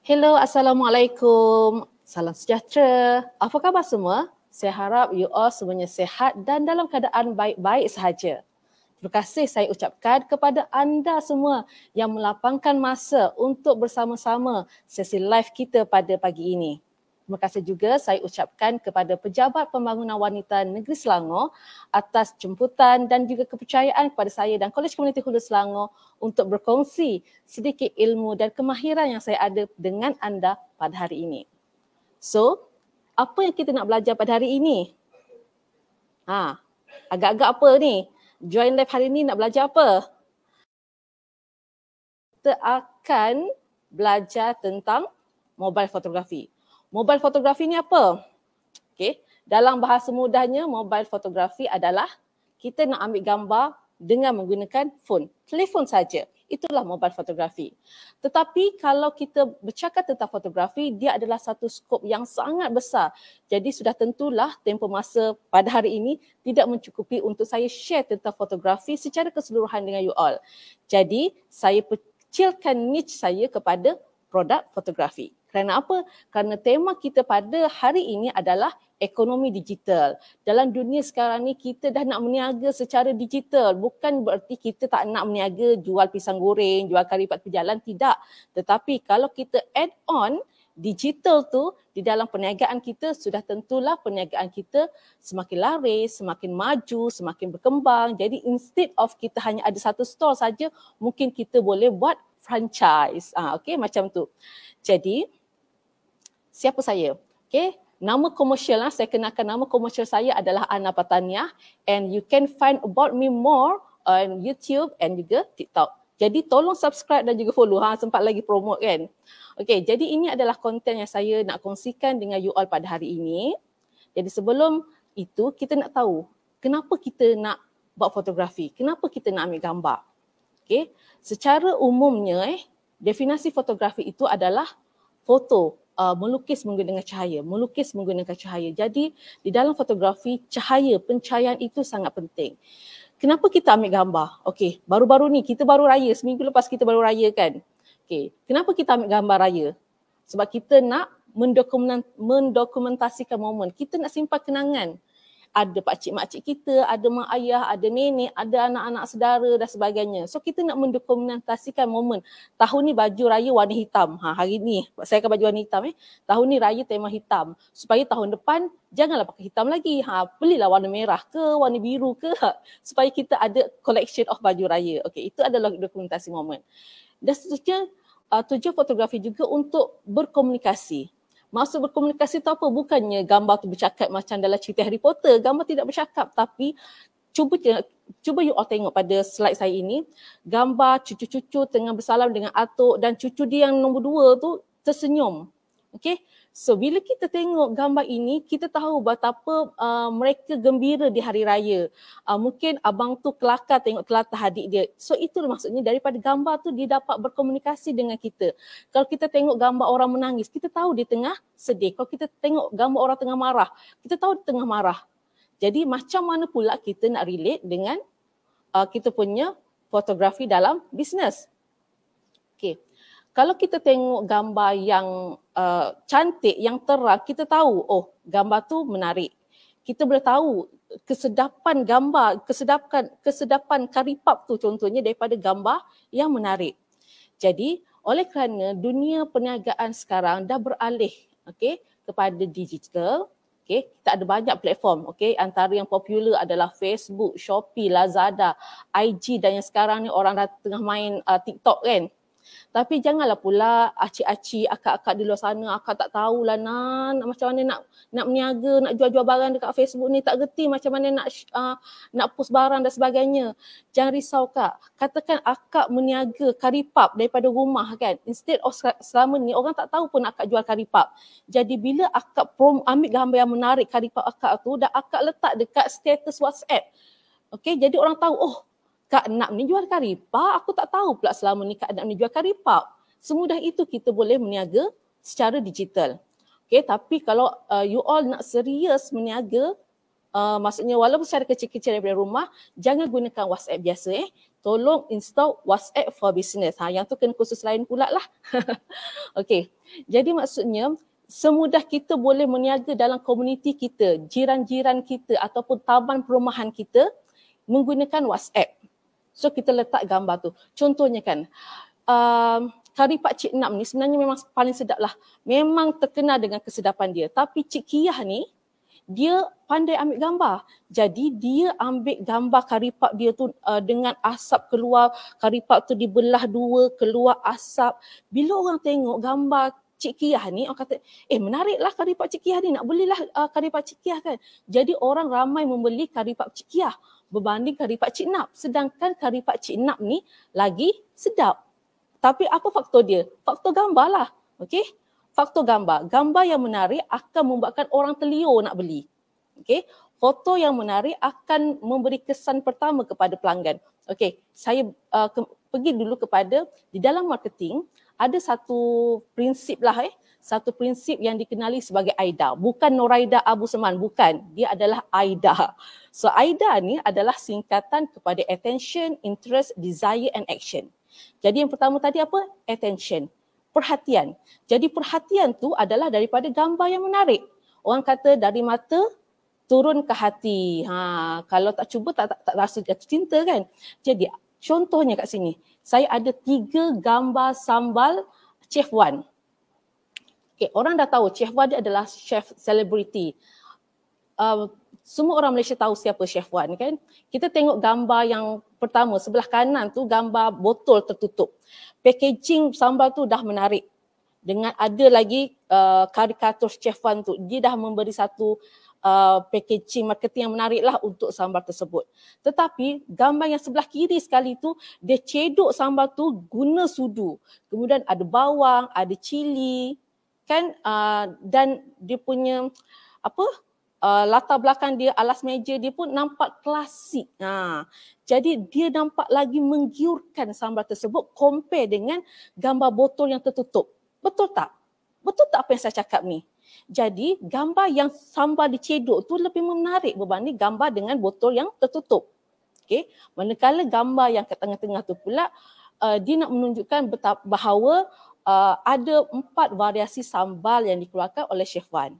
Hello, Assalamualaikum. Salam sejahtera. Apa khabar semua? Saya harap you all semuanya sihat dan dalam keadaan baik-baik sahaja. Terima kasih saya ucapkan kepada anda semua yang melapangkan masa untuk bersama-sama sesi live kita pada pagi ini. Terima kasih juga saya ucapkan kepada Pejabat Pembangunan Wanita Negeri Selangor atas jemputan dan juga kepercayaan kepada saya dan Kolej Komuniti Hulu Selangor untuk berkongsi sedikit ilmu dan kemahiran yang saya ada dengan anda pada hari ini. So, apa yang kita nak belajar pada hari ini? Agak-agak apa ni? Join live hari ini nak belajar apa? Kita akan belajar tentang mobile fotografi. Mobile fotografi ni apa? Okay. Dalam bahasa mudahnya, mobile fotografi adalah kita nak ambil gambar dengan menggunakan telefon saja. Itulah mobile fotografi. Tetapi kalau kita bercakap tentang fotografi, dia adalah satu skop yang sangat besar. Jadi sudah tentulah tempoh masa pada hari ini tidak mencukupi untuk saya share tentang fotografi secara keseluruhan dengan you all. Jadi saya kecilkan niche saya kepada produk fotografi. Kerana apa? Kerana tema kita pada hari ini adalah ekonomi digital. Dalam dunia sekarang ni kita dah nak berniaga secara digital. Bukan bererti kita tak nak berniaga jual pisang goreng, jual kari pat berjalan, tidak. Tetapi kalau kita add on digital tu di dalam perniagaan kita, sudah tentulah perniagaan kita semakin laris, semakin maju, semakin berkembang. Jadi instead of kita hanya ada satu store saja, mungkin kita boleh buat franchise. Okay, macam tu. Jadi siapa saya? Okay, nama komersial saya kenalkan, nama komersial saya adalah Ana Pataniah, and you can find about me more on YouTube and juga TikTok. Jadi tolong subscribe dan juga follow. Sempat lagi promote kan. Okay, jadi ini adalah konten yang saya nak kongsikan dengan you all pada hari ini. Jadi sebelum itu kita nak tahu kenapa kita nak buat fotografi, kenapa kita nak ambil gambar. Okay, secara umumnya definisi fotografi itu adalah foto, melukis menggunakan cahaya. Jadi di dalam fotografi, pencahayaan itu sangat penting. Kenapa kita ambil gambar? Okey, baru-baru ni kita baru raya, seminggu lepas kita baru raya kan. Okey, kenapa kita ambil gambar raya? Sebab kita nak mendokumentasikan momen. Kita nak simpan kenangan. Ada pakcik-makcik kita, ada mak ayah, ada nenek, ada anak-anak saudara dan sebagainya. So kita nak mendokumentasikan momen. Tahun ni baju raya warna hitam. Hari ni saya akan baju warna hitam. Tahun ni raya tema hitam. Supaya tahun depan janganlah pakai hitam lagi. Belilah warna merah ke, warna biru ke. Supaya kita ada collection of baju raya. Okey, itu adalah dokumentasi momen. Dan seterusnya tujuan fotografi juga untuk berkomunikasi. Maksud berkomunikasi tu apa? Bukannya gambar tu bercakap macam dalam cerita Harry Potter. Gambar tidak bercakap, tapi cuba you all tengok pada slide saya ini. Gambar cucu-cucu tengah bersalam dengan atuk dan cucu dia yang nombor 2 tu tersenyum. Okay? So bila kita tengok gambar ini, kita tahu betapa mereka gembira di hari raya. Mungkin abang tu kelakar tengok telatah adik dia. So itu maksudnya daripada gambar tu dia dapat berkomunikasi dengan kita. Kalau kita tengok gambar orang menangis, kita tahu dia tengah sedih. Kalau kita tengok gambar orang tengah marah, kita tahu dia tengah marah. Jadi macam mana pula kita nak relate dengan kita punya fotografi dalam bisnes. Okay. Kalau kita tengok gambar yang cantik, yang terang, kita tahu, oh gambar tu menarik. Kita boleh tahu kesedapan gambar, kesedapan karipap tu contohnya daripada gambar yang menarik. Jadi oleh kerana dunia perniagaan sekarang dah beralih kepada digital, kita ada banyak platform, antara yang popular adalah Facebook, Shopee, Lazada, IG dan yang sekarang ni orang dah tengah main TikTok kan. Tapi janganlah pula acik-acik, akak-akak di luar sana, akak tak tahulah macam mana nak berniaga, nak jual-jual barang dekat Facebook ni, tak gerti macam mana nak post barang dan sebagainya. Jangan risau kak, katakan akak berniaga karipap daripada rumah kan. Instead of selama ni orang tak tahu pun akak jual karipap. Jadi bila akak ambil gambar yang menarik karipap akak tu dan akak letak dekat status WhatsApp. Jadi orang tahu, oh Kak Nap ni jual karipap, aku tak tahu pula selama ni Kak Nap ni jual karipap. Semudah itu kita boleh berniaga secara digital. Tapi kalau you all nak serius berniaga, maksudnya walaupun secara kecil-kecil daripada rumah, jangan gunakan WhatsApp biasa. tolong install WhatsApp for Business. Yang tu kena khusus lain pula lah. Okey, jadi maksudnya semudah kita boleh meniaga dalam komuniti kita, jiran-jiran kita ataupun taman perumahan kita menggunakan WhatsApp. So kita letak gambar tu. Contohnya kan, kari Pak Cik Nam ni sebenarnya memang paling sedap lah. Memang terkenal dengan kesedapan dia. Tapi Cik Kiyah ni, dia pandai ambil gambar. Jadi dia ambil gambar kari Pak dia tu dengan asap keluar, kari Pak tu dibelah dua, keluar asap. Bila orang tengok gambar Cik Kiyah ni, orang kata, menariklah kari Pak Cik Kiyah ni, nak belilah kari Pak Cik Kiyah kan. Jadi orang ramai membeli kari Pak Cik Kiyah berbanding kari Pak Cik Nap. Sedangkan kari Pak Cik Nap ni lagi sedap. Tapi apa faktor dia? Faktor gambar lah. Okey? Faktor gambar. Gambar yang menarik akan membuatkan orang terliur nak beli. Okey? Foto yang menarik akan memberi kesan pertama kepada pelanggan. Okey, saya pergi dulu kepada di dalam marketing ada satu prinsip lah satu prinsip yang dikenali sebagai AIDA. Bukan Noraida Abu Seman, bukan. Dia adalah AIDA. So AIDA ni adalah singkatan kepada Attention, Interest, Desire and Action. Jadi yang pertama tadi apa? Attention. Perhatian. Jadi perhatian tu adalah daripada gambar yang menarik. Orang kata dari mata turun ke hati. Kalau tak cuba tak rasa jatuh cinta kan. Jadi contohnya kat sini. Saya ada 3 gambar sambal Chef Wan. Okay, orang dah tahu Chef Wan dia adalah chef selebriti. Semua orang Malaysia tahu siapa Chef Wan kan. Kita tengok gambar yang pertama sebelah kanan tu gambar botol tertutup. Packaging sambal tu dah menarik. Dengan ada lagi karikatur Chef Wan tu, dia dah memberi satu packaging marketing yang menarik lah untuk sambal tersebut. Tetapi gambar yang sebelah kiri sekali tu, dia cedok sambal tu guna sudu. Kemudian ada bawang, ada cili kan, dan dia punya latar belakang dia, alas meja dia pun nampak klasik. Jadi dia nampak lagi menggiurkan sambal tersebut compare dengan gambar botol yang tertutup. Betul tak? Betul tak apa yang saya cakap ni? Jadi gambar yang sambal dicedok tu lebih menarik berbanding gambar dengan botol yang tertutup. Okay? Manakala gambar yang ke tengah-tengah tu pula dia nak menunjukkan bahawa ada 4 variasi sambal yang dikeluarkan oleh Chef Wan.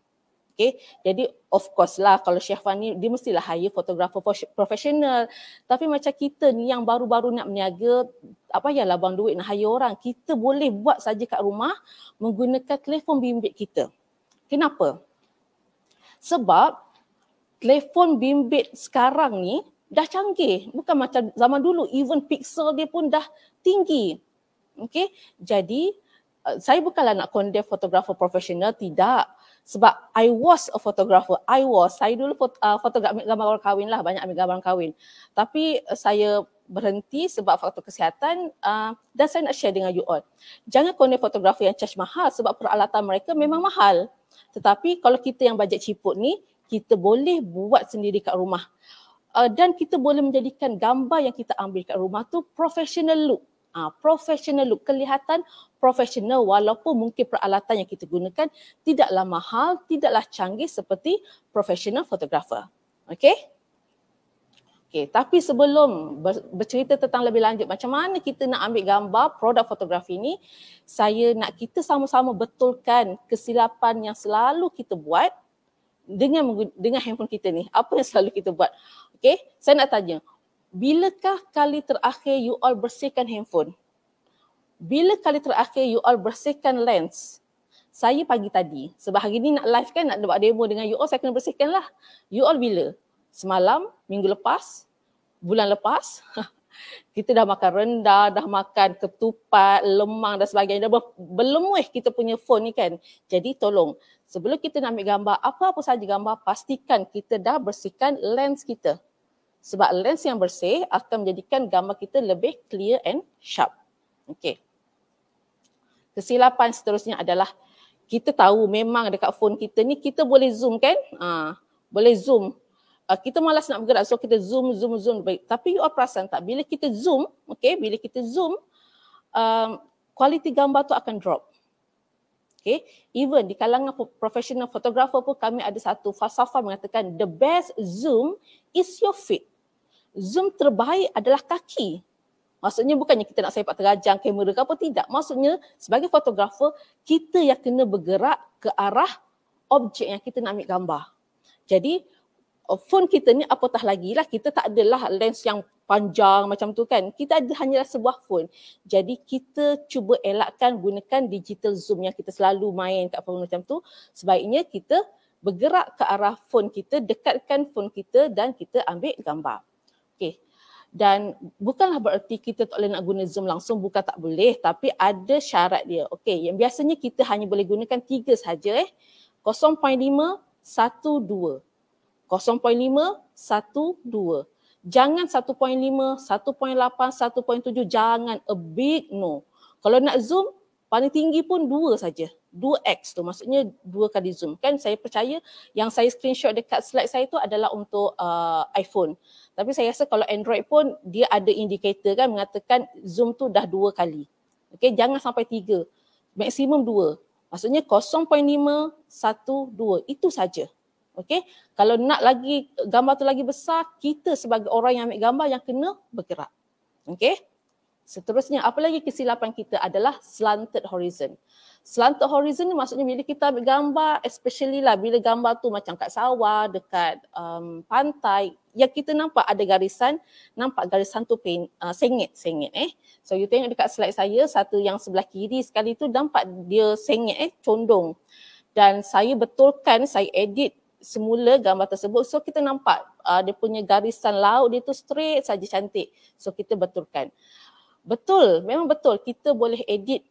Okay? Jadi of course lah kalau Chef Wan ni dia mestilah hire fotografer profesional. Tapi macam kita ni yang baru-baru nak berniaga, tak payahlah bang duit nak hire orang. Kita boleh buat saja kat rumah menggunakan telefon bimbit kita. Kenapa? Sebab telefon bimbit sekarang ni dah canggih. Bukan macam zaman dulu, even pixel dia pun dah tinggi. Okay? Jadi saya bukanlah nak condemn fotografer profesional, tidak. Sebab I was a photographer. Saya dulu fotografer ambil gambar orang kahwin lah, banyak ambil gambar orang kahwin. Tapi saya berhenti sebab faktor kesihatan dan saya nak share dengan you all. Jangan condemn fotografer yang charge mahal sebab peralatan mereka memang mahal. Tetapi kalau kita yang bajet ciput ni, kita boleh buat sendiri kat rumah. Dan kita boleh menjadikan gambar yang kita ambil kat rumah tu professional look. Professional look, kelihatan profesional walaupun mungkin peralatan yang kita gunakan tidaklah mahal, tidaklah canggih seperti professional photographer. Okay? Okay, tapi sebelum bercerita tentang lebih lanjut macam mana kita nak ambil gambar produk fotografi ni, saya nak kita sama-sama betulkan kesilapan yang selalu kita buat dengan handphone kita ni. Apa yang selalu kita buat? Okay, saya nak tanya. Bilakah kali terakhir you all bersihkan handphone? Bila kali terakhir you all bersihkan lens? Saya pagi tadi. Sebab hari ni nak live kan, nak buat demo dengan you all, saya kena bersihkan lah. You all bila? Semalam, minggu lepas, bulan lepas. Kita dah makan rendah, dah makan ketupat, lemang dan sebagainya. Dah berlemuh kita punya phone ni kan. Jadi tolong, sebelum kita nak ambil gambar, apa-apa saja gambar, pastikan kita dah bersihkan lens kita. Sebab lens yang bersih akan menjadikan gambar kita lebih clear and sharp. Okey. Kesilapan seterusnya adalah kita tahu memang dekat phone kita ni kita boleh zoom kan? Boleh zoom. Kita malas nak bergerak, so kita zoom. Tapi you all perasan tak? Bila kita zoom, bila kita zoom, kualiti gambar tu akan drop. Okay? Even di kalangan professional photographer pun kami ada satu falsafah mengatakan the best zoom is your feet. Zoom terbaik adalah kaki. Maksudnya bukannya kita nak sepak terajang kamera ke apa, tidak. Maksudnya sebagai fotografer, kita yang kena bergerak ke arah objek yang kita nak ambil gambar. Jadi phone kita ni apatah lagi lah, kita tak adalah lens yang panjang macam tu kan. Kita ada hanyalah sebuah phone. Jadi kita cuba elakkan gunakan digital zoom yang kita selalu main kat phone macam tu. Sebaiknya kita bergerak ke arah phone kita, dekatkan phone kita dan kita ambil gambar. Okey. Dan bukanlah bererti kita tak boleh nak guna zoom langsung, bukan tak boleh, tapi ada syarat dia. Okey, yang biasanya kita hanya boleh gunakan 3 saja 0.5, 1, 2. 0.5, 1, 2. Jangan 1.5, 1.8, 1.7, jangan, a big no. Kalau nak zoom, paling tinggi pun 2 saja. 2x tu maksudnya 2 kali zoom. Kan saya percaya yang saya screenshot dekat slide saya tu adalah untuk iPhone. Tapi saya rasa kalau Android pun dia ada indikator kan mengatakan zoom tu dah 2 kali. Okey, jangan sampai 3. Maksimum 2. Maksudnya 0.5, 1, 2. Itu saja. Okey, kalau nak lagi gambar tu lagi besar, kita sebagai orang yang ambil gambar yang kena bergerak. Okey. Seterusnya, apa lagi kesilapan kita adalah slanted horizon. Slanted horizon ni maksudnya bila kita ambil gambar, especially lah bila gambar tu macam kat sawah, dekat pantai, yang kita nampak ada garisan, nampak garisan tu sengit. So you tengok dekat slide saya, satu yang sebelah kiri sekali tu nampak dia sengit condong. Dan saya betulkan, saya edit semula gambar tersebut. So kita nampak dia punya garisan laut dia tu straight saja cantik. So kita betulkan. Betul, memang betul kita boleh edit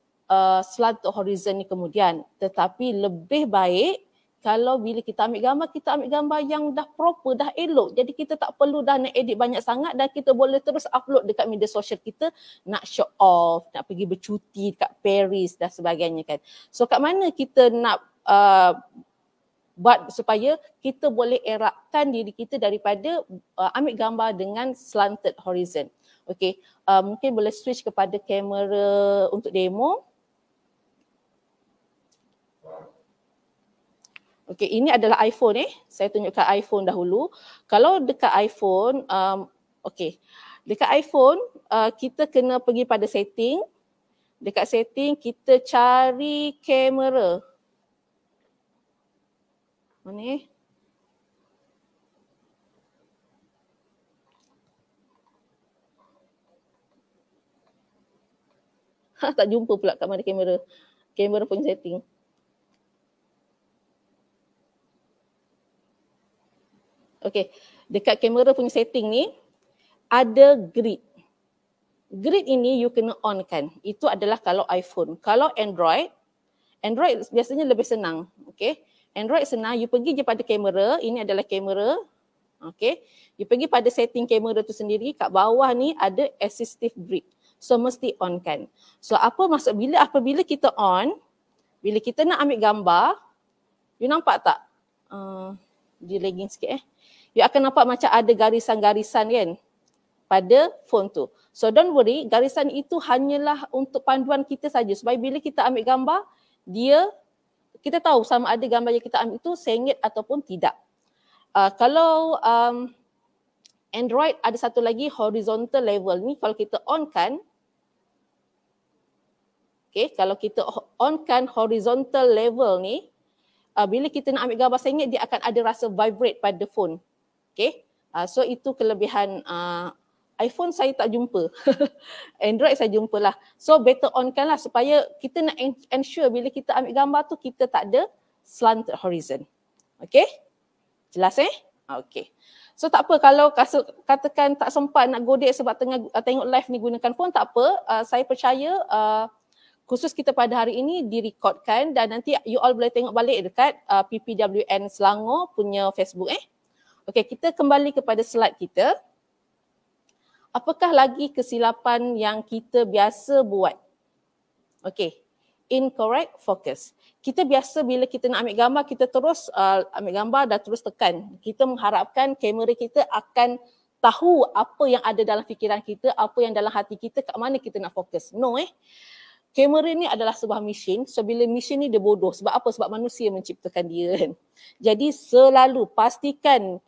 slanted horizon ni kemudian. Tetapi lebih baik kalau bila kita ambil gambar yang dah proper, dah elok. Jadi kita tak perlu dah nak edit banyak sangat dan kita boleh terus upload dekat media sosial kita, nak show off, nak pergi bercuti dekat Paris dan sebagainya kan. So kat mana kita nak buat supaya kita boleh eratkan diri kita daripada ambil gambar dengan slanted horizon. Okey, mungkin boleh switch kepada kamera untuk demo. Okey, ini adalah iPhone Saya tunjukkan iPhone dahulu. Kalau dekat iPhone, okey. Dekat iPhone, kita kena pergi pada setting. Dekat setting, kita cari kamera. Mana tak jumpa pula kat mana kamera. Kamera punya setting. Okey, dekat kamera punya setting ni ada grid. Grid ini you kena on kan. Itu adalah kalau iPhone. Kalau Android biasanya lebih senang. Okey. Android senang, you pergi je pada kamera, ini adalah kamera. Okey. You pergi pada setting kamera tu sendiri, kat bawah ni ada assistive grid. So mesti on kan. So apa maksud apabila kita on, bila kita nak ambil gambar, you nampak tak? Dia lagging sikit You akan nampak macam ada garisan-garisan kan pada phone tu. So don't worry, garisan itu hanyalah untuk panduan kita saja. Supaya bila kita ambil gambar, kita tahu sama ada gambar yang kita ambil itu sengit ataupun tidak. Kalau Android ada satu lagi horizontal level ni, kalau kita on kan, kalau kita on kan horizontal level ni, bila kita nak ambil gambar sengit, dia akan ada rasa vibrate pada phone. So itu kelebihan iPhone saya tak jumpa. Android saya jumpalah. So better on kan lah supaya kita nak ensure bila kita ambil gambar tu kita tak ada slanted horizon. Okay? Jelas Okay. So tak apa kalau katakan tak sempat nak godek sebab tengah tengok live ni gunakan phone, tak apa. Saya percaya khusus kita pada hari ini direkodkan dan nanti you all boleh tengok balik dekat PPWN Selangor punya Facebook Okay, kita kembali kepada slide kita. Apakah lagi kesilapan yang kita biasa buat? Okey, incorrect focus. Kita biasa bila kita nak ambil gambar, kita terus ambil gambar dan terus tekan. Kita mengharapkan kamera kita akan tahu apa yang ada dalam fikiran kita, apa yang dalam hati kita, kat mana kita nak fokus. No Kamera ni adalah sebuah mesin. So bila mesin ni dia bodoh. Sebab apa? Sebab manusia menciptakan dia kan. Jadi selalu pastikan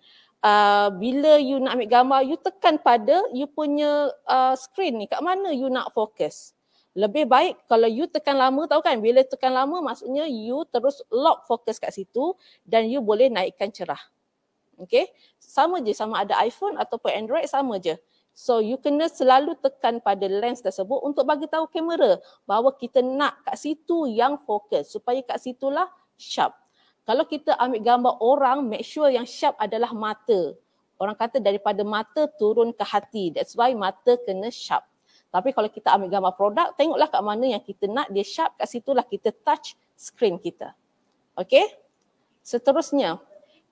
bila you nak ambil gambar, you tekan pada you punya screen ni, kat mana you nak fokus. Lebih baik kalau you tekan lama, tahu kan, bila tekan lama maksudnya you terus lock fokus kat situ dan you boleh naikkan cerah. Okay, sama je sama ada iPhone ataupun Android, sama je. So you kena selalu tekan pada lens tersebut untuk bagi tahu kamera bahawa kita nak kat situ yang fokus, supaya kat situlah sharp. Kalau kita ambil gambar orang, make sure yang sharp adalah mata. Orang kata daripada mata turun ke hati, that's why mata kena sharp. Tapi kalau kita ambil gambar produk, tengoklah kat mana yang kita nak dia sharp, kat situlah kita touch screen kita. Okay, seterusnya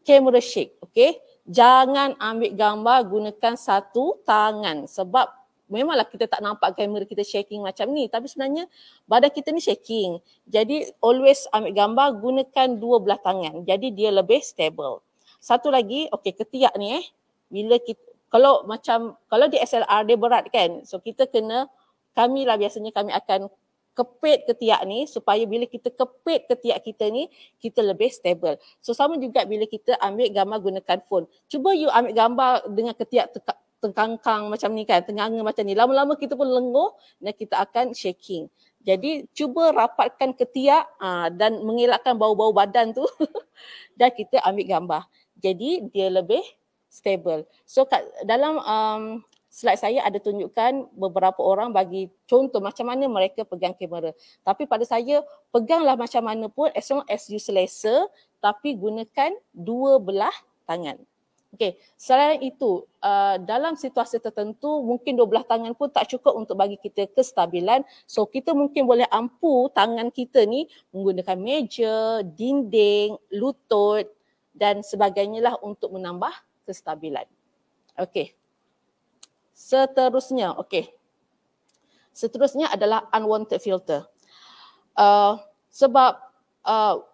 camera shake. Okay, jangan ambil gambar gunakan satu tangan sebab memanglah kita tak nampak kamera kita shaking macam ni, tapi sebenarnya badan kita ni shaking. Jadi always ambil gambar gunakan dua belah tangan, jadi dia lebih stable. Satu lagi, okay, ketiak ni bila kita, kalau di SLR dia berat kan, so kita kena, biasanya kami akan kepit ketiak ni supaya bila kita kepit ketiak kita ni, kita lebih stable. So sama juga bila kita ambil gambar gunakan phone. Cuba you ambil gambar dengan ketiak tengkangkang macam ni kan, tenganga macam ni. Lama-lama kita pun lenguh dan kita akan shaking. Jadi cuba rapatkan ketiak dan mengelakkan bau-bau badan tu dan kita ambil gambar. Jadi dia lebih stable. So dalam slide saya ada tunjukkan beberapa orang bagi contoh macam mana mereka pegang kamera. Tapi pada saya, peganglah macam mana pun as long as you selesa, tapi gunakan dua belah tangan. Okey, selain itu, dalam situasi tertentu mungkin dua belah tangan pun tak cukup untuk bagi kita kestabilan. So kita mungkin boleh ampu tangan kita ni menggunakan meja, dinding, lutut dan sebagainya lah untuk menambah kestabilan. Okey. Seterusnya adalah unwanted filter. Sebab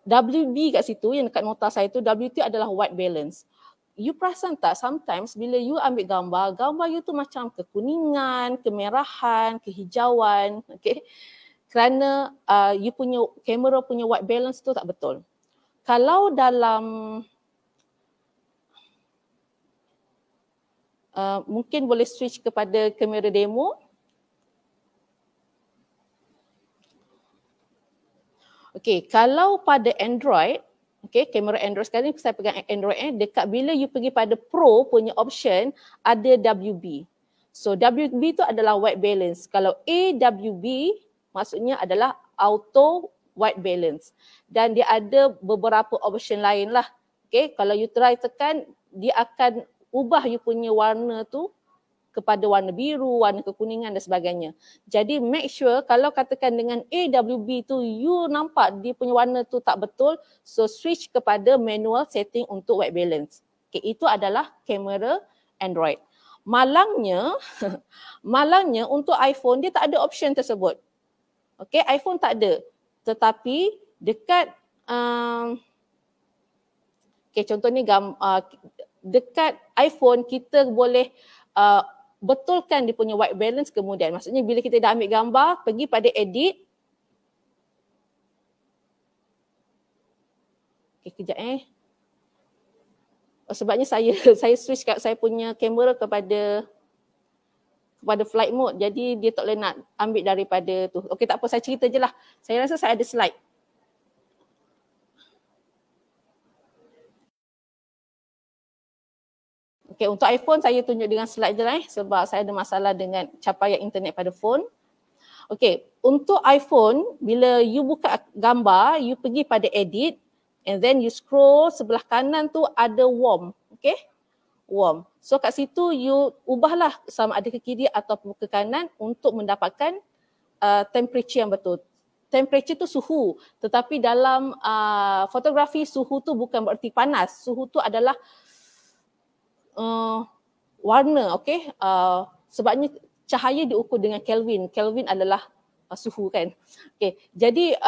WB kat situ, yang dekat nota saya tu, WT adalah white balance. You perasan tak sometimes bila you ambil gambar you tu macam kekuningan, kemerahan, kehijauan, okay? Kerana you punya kamera punya white balance tu tak betul. Kalau dalam mungkin boleh switch kepada kamera demo. Okey, kalau pada Android, okey, kamera Android sekarang ni saya pegang Android dekat bila you pergi pada Pro punya option ada WB. So WB tu adalah white balance. Kalau AWB maksudnya adalah auto white balance. Dan dia ada beberapa option lain lah. Okey, kalau you try tekan, dia akan ubah you punya warna tu kepada warna biru, warna kekuningan dan sebagainya. Jadi make sure kalau katakan dengan AWB tu you nampak dia punya warna tu tak betul, so switch kepada manual setting untuk white balance. Okay, itu adalah kamera Android. Malangnya untuk iPhone dia tak ada option tersebut. Okay, iPhone tak ada. Tetapi dekat contohnya dekat iPhone kita boleh betulkan dia punya white balance kemudian. Maksudnya bila kita dah ambil gambar, pergi pada edit. Okay, kejap sebabnya saya switch kat saya punya kamera kepada flight mode. Jadi dia tak boleh nak ambil daripada tu. Okey, tak apa, saya cerita je lah. Saya rasa saya ada slide. Okay, untuk iPhone saya tunjuk dengan slide je lah sebab saya ada masalah dengan capaian internet pada phone. Okay, untuk iPhone, bila you buka gambar, you pergi pada edit and then you scroll sebelah kanan tu ada warm. Okay, warm. So kat situ you ubahlah sama ada ke kiri ataupun ke kanan untuk mendapatkan temperature yang betul. Temperature tu suhu, tetapi dalam fotografi suhu tu bukan bererti panas. Suhu tu adalah warna, okey. Sebabnya cahaya diukur dengan Kelvin. Kelvin adalah suhu kan. Okey. Jadi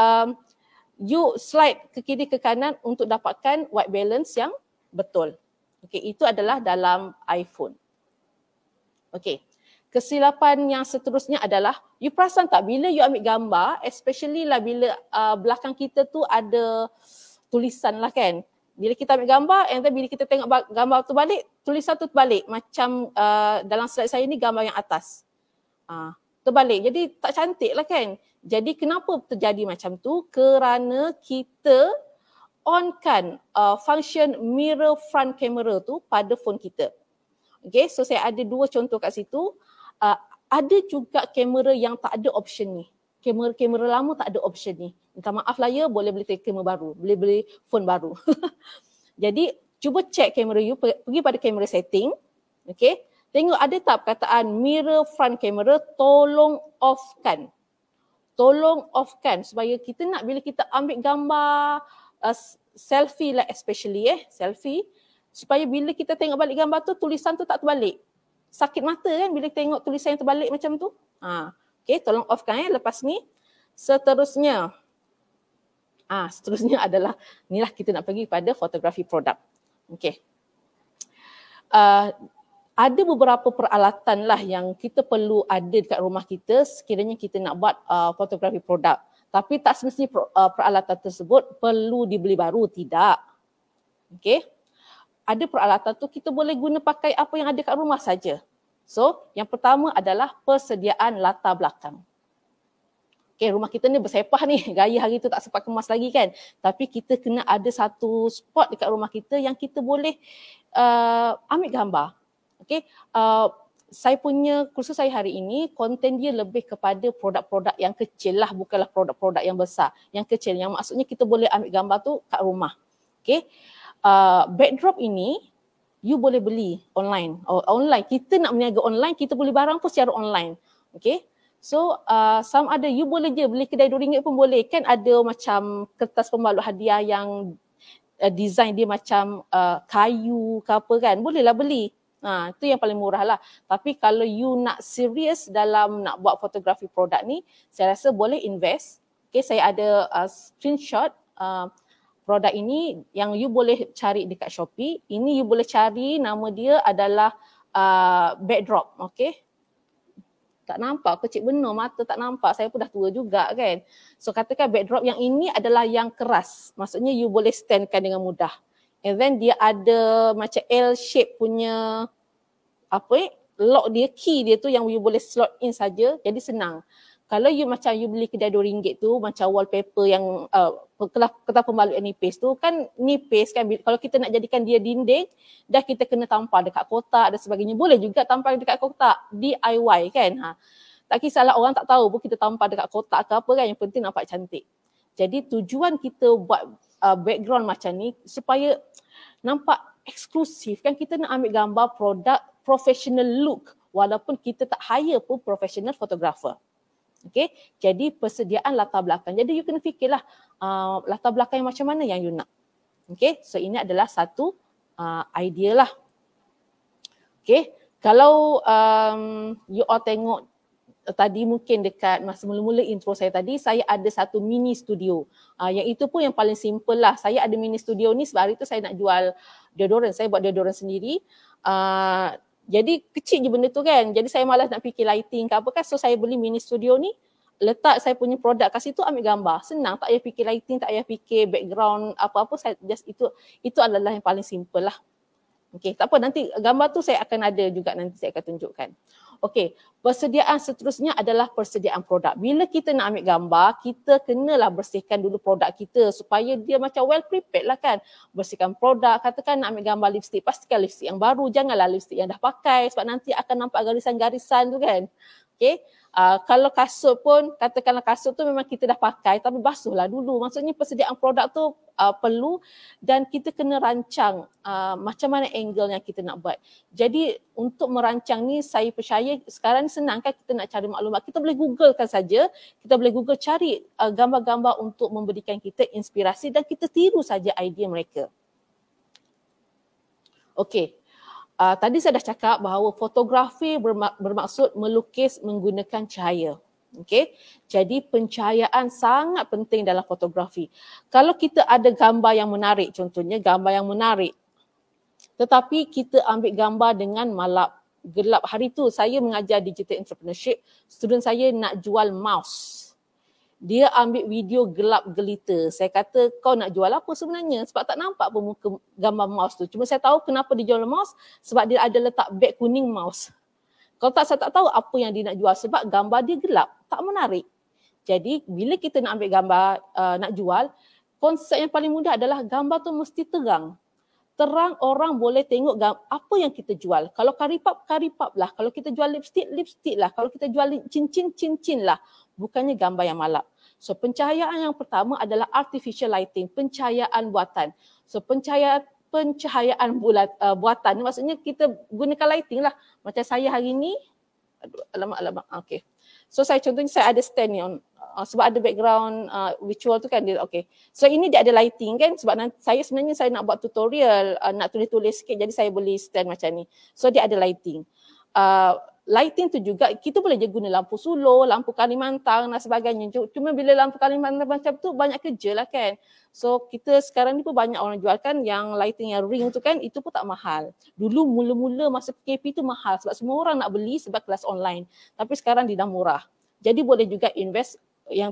you slide ke kiri ke kanan untuk dapatkan white balance yang betul. Okey, itu adalah dalam iPhone. Okey. Kesilapan yang seterusnya adalah you perasan tak bila you ambil gambar, especially lah bila belakang kita tu ada tulisan lah kan. Bila kita ambil gambar, and then bila kita tengok gambar tu balik, tulisan tu terbalik. Macam dalam slide saya ni gambar yang atas. Terbalik. Jadi tak cantik lah kan. Jadi kenapa terjadi macam tu? Kerana kita onkan function mirror front camera tu pada phone kita. Okay, so saya ada 2 contoh kat situ. Ada juga kamera yang tak ada option ni. Kamera lama tak ada option ni. Minta maaf lah ya, boleh beli kamera baru, boleh beli phone baru. Jadi cuba check kamera you, pergi pada kamera setting. Okay, tengok ada tak perkataan mirror front camera, tolong offkan. Tolong offkan supaya kita nak bila kita ambil gambar selfie lah especially selfie, supaya bila kita tengok balik gambar tu, tulisan tu tak terbalik. Sakit mata kan bila tengok tulisan yang terbalik macam tu. Okay, tolong offkan lepas ni. Seterusnya adalah, inilah kita nak pergi pada fotografi produk. Okay. Ada beberapa peralatan lah yang kita perlu ada dekat rumah kita sekiranya kita nak buat fotografi produk. Tapi tak semestinya peralatan tersebut perlu dibeli baru, tidak. Okay. Ada peralatan tu kita boleh guna pakai apa yang ada kat rumah saja. So, yang pertama adalah persediaan latar belakang. Okay, rumah kita ni bersepah ni, gaya hari tu tak sempat kemas lagi kan. Tapi kita kena ada satu spot dekat rumah kita yang kita boleh ambil gambar. Okay, saya punya kursus saya hari ini, konten dia lebih kepada produk-produk yang kecil lah, bukanlah produk-produk yang besar. Yang kecil, yang maksudnya kita boleh ambil gambar tu kat rumah. Okay, backdrop ini, you boleh beli online. Online, kita nak berniaga online, kita beli barang pun secara online. Okay, so some ada, you boleh je beli kedai RM2 pun boleh. Kan ada macam kertas pembalut hadiah yang design dia macam kayu ke apa kan, bolehlah beli. Itu yang paling murah lah. Tapi kalau you nak serius dalam nak buat fotografi produk ni, saya rasa boleh invest. Okay, saya ada screenshot produk ini yang you boleh cari dekat Shopee. Ini you boleh cari, nama dia adalah backdrop. Okay. Tak nampak, kecil benar, mata tak nampak. Saya pun dah tua juga kan. So katakan backdrop yang ini adalah yang keras. Maksudnya you boleh standkan dengan mudah. And then dia ada macam L shape punya lock dia, key dia tu yang you boleh slot in saja. Jadi senang. Kalau you macam you beli kedai RM2 tu, macam wallpaper yang kertas pembalut yang nipis tu kan, nipis kan. Kalau kita nak jadikan dia dinding, dah kita kena tampal dekat kotak dan sebagainya. Boleh juga tampal dekat kotak, DIY kan. Tak kisahlah orang tak tahu pun kita tampal dekat kotak ke apa kan, yang penting nampak cantik. Jadi tujuan kita buat background macam ni supaya nampak eksklusif kan. Kita nak ambil gambar produk professional look walaupun kita tak hire pun professional photographer. Okay, jadi persediaan latar belakang. Jadi you kena fikirlah latar belakang yang macam mana yang you nak. Okay, so ini adalah satu idea lah. Okay, kalau you all tengok tadi mungkin dekat masa mula-mula intro saya tadi, saya ada satu mini studio. Yang itu pun yang paling simple lah. Saya ada mini studio ni sebab hari tu saya nak jual deodorant. Saya buat deodorant sendiri. Jadi kecil je benda tu kan. Jadi saya malas nak fikir lighting ke apa kan. So saya beli mini studio ni, letak saya punya produk kat situ, ambil gambar. Senang, tak payah fikir lighting, tak payah fikir background apa-apa. Saya just itu adalah yang paling simple lah. Okay, tak apa, nanti gambar tu saya akan ada juga, nanti saya akan tunjukkan. Okay, persediaan seterusnya adalah persediaan produk. Bila kita nak ambil gambar, kita kenalah bersihkan dulu produk kita supaya dia macam well prepared lah kan. Bersihkan produk, katakan nak ambil gambar lipstick, pastikan lipstick yang baru, janganlah lipstick yang dah pakai sebab nanti akan nampak garisan-garisan tu kan. Okay, kalau kasut pun, katakanlah kasut tu memang kita dah pakai tapi basuhlah dulu. Maksudnya persediaan produk tu perlu dan kita kena rancang macam mana angle yang kita nak buat. Jadi untuk merancang ni saya percaya sekarang senang kan, kita nak cari maklumat. Kita boleh googlekan saja, kita boleh google cari gambar-gambar untuk memberikan kita inspirasi dan kita tiru saja idea mereka. Okey. Tadi saya dah cakap bahawa fotografi bermaksud melukis menggunakan cahaya. Okay. Jadi pencahayaan sangat penting dalam fotografi. Kalau kita ada gambar yang menarik, contohnya gambar yang menarik, tetapi kita ambil gambar dengan malap gelap. Hari tu saya mengajar digital entrepreneurship, student saya nak jual mouse. Dia ambil video gelap gelita. Saya kata, kau nak jual apa sebenarnya? Sebab tak nampak pun muka gambar mouse tu. Cuma saya tahu kenapa dia jual mouse, sebab dia ada letak beg kuning mouse. Kalau tak, saya tak tahu apa yang dia nak jual sebab gambar dia gelap, tak menarik. Jadi bila kita nak ambil gambar, nak jual, konsep yang paling mudah adalah gambar tu mesti terang. Terang, orang boleh tengok apa yang kita jual. Kalau karipap, karipap lah. Kalau kita jual lipstick, lipstick lah. Kalau kita jual cincin, cincin lah. Bukannya gambar yang malap. So pencahayaan yang pertama adalah artificial lighting, pencahayaan buatan. So pencahayaan buatan, maksudnya kita gunakan lighting lah. Macam saya hari ni, alamak, okay. So contohnya saya ada stand ni, sebab ada background visual tu kan dia, okay. So ini dia ada lighting kan, sebab saya nak buat tutorial, nak tulis-tulis sikit, jadi saya beli stand macam ni. So dia ada lighting. Lighting tu juga kita boleh je guna lampu sulur, lampu Kalimantan dan sebagainya. Cuma bila lampu Kalimantan macam tu banyak kerja lah kan. So kita sekarang ni pun banyak orang jual kan yang lighting yang ring tu kan, itu pun tak mahal. Dulu mula-mula masa PKP tu mahal sebab semua orang nak beli sebab kelas online. Tapi sekarang dia dah murah. Jadi boleh juga invest yang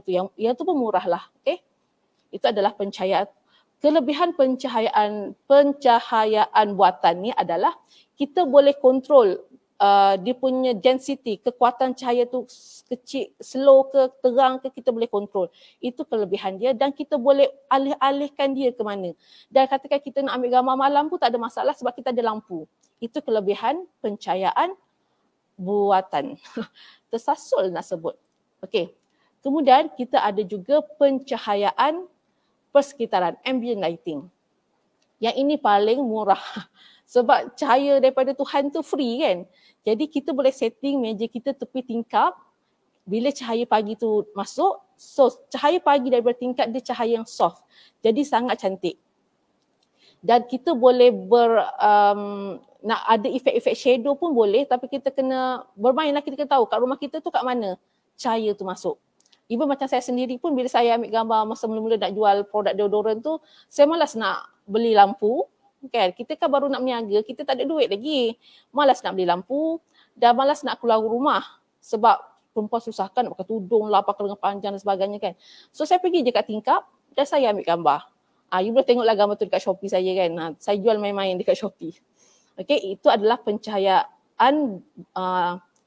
tu pun murah lah. Okay? Itu adalah pencahayaan. Kelebihan pencahayaan buatan ni adalah kita boleh kontrol dia punya density, kekuatan cahaya tu kecil, slow ke, terang ke, kita boleh kontrol. Itu kelebihan dia dan kita boleh alih-alihkan dia ke mana. Dan katakan kita nak ambil gambar malam pun tak ada masalah sebab kita ada lampu. Itu kelebihan pencahayaan buatan. Tersasul nak sebut. Okey. Kemudian kita ada juga pencahayaan persekitaran, ambient lighting. Yang ini paling murah. Sebab cahaya daripada Tuhan tu free kan. Jadi kita boleh setting meja kita tepi tingkap. Bila cahaya pagi tu masuk, so cahaya pagi daripada tingkap dia cahaya yang soft. Jadi sangat cantik. Dan kita boleh nak ada efek-efek shadow pun boleh, tapi kita kena bermain lah, kita kena tahu kat rumah kita tu kat mana cahaya tu masuk. Even macam saya sendiri pun bila saya ambil gambar masa mula-mula nak jual produk deodoran tu, saya malas nak beli lampu. Kan? Kita kan baru nak berniaga, kita tak ada duit lagi. Malas nak beli lampu dan malas nak keluar rumah sebab perempuan susah kan nak pakai tudung lah, pakai lengan panjang dan sebagainya kan. So saya pergi je kat tingkap dan saya ambil gambar. You boleh tengoklah gambar tu dekat Shopee saya kan. Saya jual main-main dekat Shopee. Okay, itu adalah pencahayaan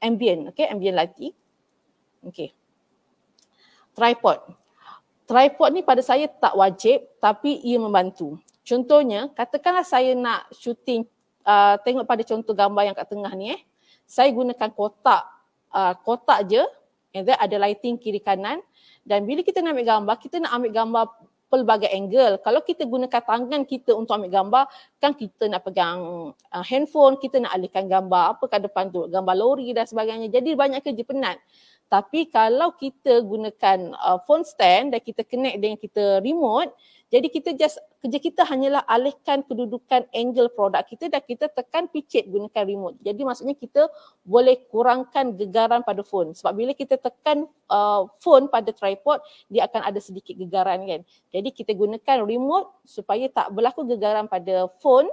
ambient, okay, ambient lighting. Okay. Tripod. Tripod ni pada saya tak wajib tapi ia membantu. Contohnya, katakanlah saya nak shooting, tengok pada contoh gambar yang kat tengah ni saya gunakan kotak je, and then ada lighting kiri kanan, dan bila kita nak ambil gambar, kita nak ambil gambar pelbagai angle. Kalau kita gunakan tangan kita untuk ambil gambar, kan kita nak pegang handphone, kita nak alihkan gambar apa kat depan tu, gambar lori dan sebagainya. Jadi banyak kerja, penat. Tapi kalau kita gunakan phone stand dan kita connect dengan kita remote, jadi kerja kita hanyalah alihkan kedudukan angle produk kita dan kita tekan picit gunakan remote. Jadi maksudnya kita boleh kurangkan gegaran pada phone. Sebab bila kita tekan phone pada tripod, dia akan ada sedikit gegaran kan. Jadi kita gunakan remote supaya tak berlaku gegaran pada phone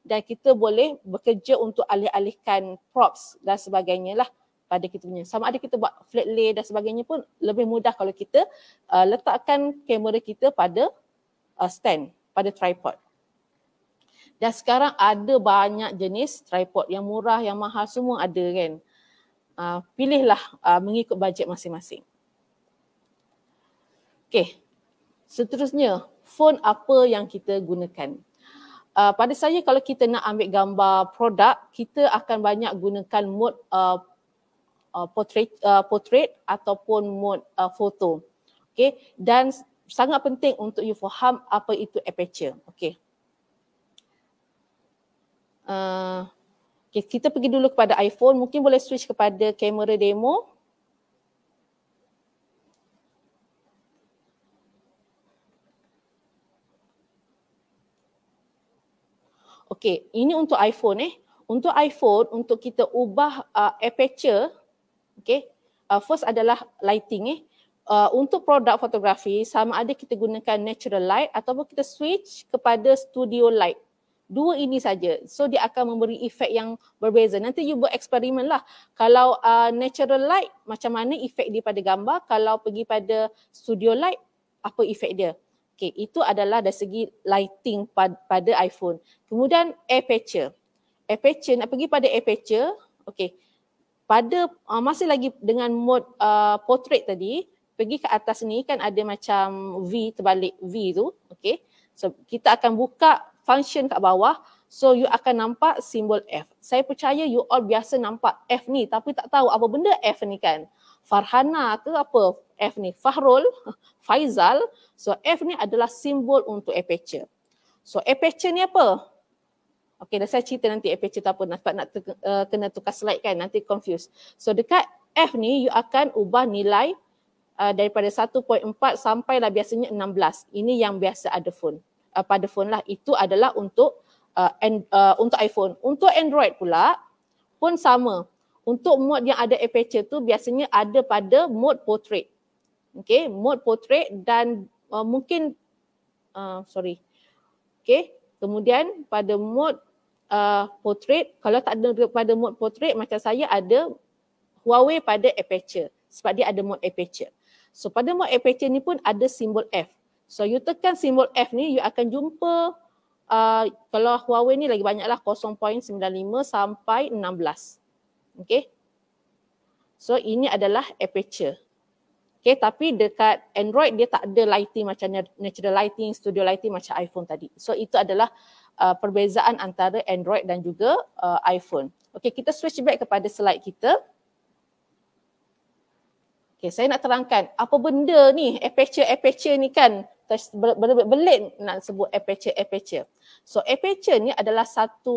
dan kita boleh bekerja untuk alih-alihkan props dan sebagainya lah pada kita punya. Sama ada kita buat flat lay dan sebagainya pun lebih mudah kalau kita letakkan kamera kita pada stand, pada tripod. Dan sekarang ada banyak jenis tripod, yang murah, yang mahal, semua ada kan. Pilihlah mengikut bajet masing-masing. Okey, seterusnya, phone apa yang kita gunakan? Pada saya kalau kita nak ambil gambar produk, kita akan banyak gunakan mode portrait ataupun mode foto. Okey, dan sangat penting untuk you faham apa itu aperture. Okey. Okay, kita pergi dulu kepada iPhone. Mungkin boleh switch kepada kamera demo. Okey, ini untuk iPhone Untuk iPhone, untuk kita ubah aperture, okey, first adalah lighting untuk produk fotografi, sama ada kita gunakan natural light ataupun kita switch kepada studio light. Dua ini saja. So dia akan memberi efek yang berbeza. Nanti you buat eksperimen lah. Kalau natural light, macam mana efek dia pada gambar. Kalau pergi pada studio light, apa efek dia. Okay, itu adalah dari segi lighting pada iPhone. Kemudian aperture. Aperture, nak pergi pada aperture, okay. Pada masih lagi dengan mode portrait tadi, pergi ke atas ni kan ada macam V terbalik V tu, okay. So kita akan buka function kat bawah, so you akan nampak simbol F. Saya percaya you all biasa nampak F ni tapi tak tahu apa benda F ni kan. Farhana ke apa F ni? Fahrul, Faizal. So F ni adalah simbol untuk aperture. So aperture ni apa? Okay, dah saya cerita nanti aperture tu apa, nak kena tukar slide kan, nanti confuse. So dekat F ni you akan ubah nilai daripada 1.4 sampailah biasanya 16. Ini yang biasa ada phone. Pada phone lah, itu adalah untuk iPhone. Untuk Android pula pun sama. Untuk mode yang ada aperture tu biasanya ada pada mode portrait. Okay, mode portrait dan mungkin okay, kemudian pada mode portrait, kalau tak ada pada mode portrait macam saya ada Huawei pada aperture sebab dia ada mode aperture. So pada mode aperture ni pun ada simbol F. So you tekan simbol F ni, you akan jumpa kalau Huawei ni lagi banyaklah 0.95 sampai 16. Okay. So ini adalah aperture. Okay, tapi dekat Android dia tak ada lighting macam natural lighting, studio lighting macam iPhone tadi. So itu adalah perbezaan antara Android dan juga iPhone. Okay, kita switch back kepada slide kita. Okay, saya nak terangkan apa benda ni aperture ni kan. Berbelit nak sebut aperture. So aperture ni adalah satu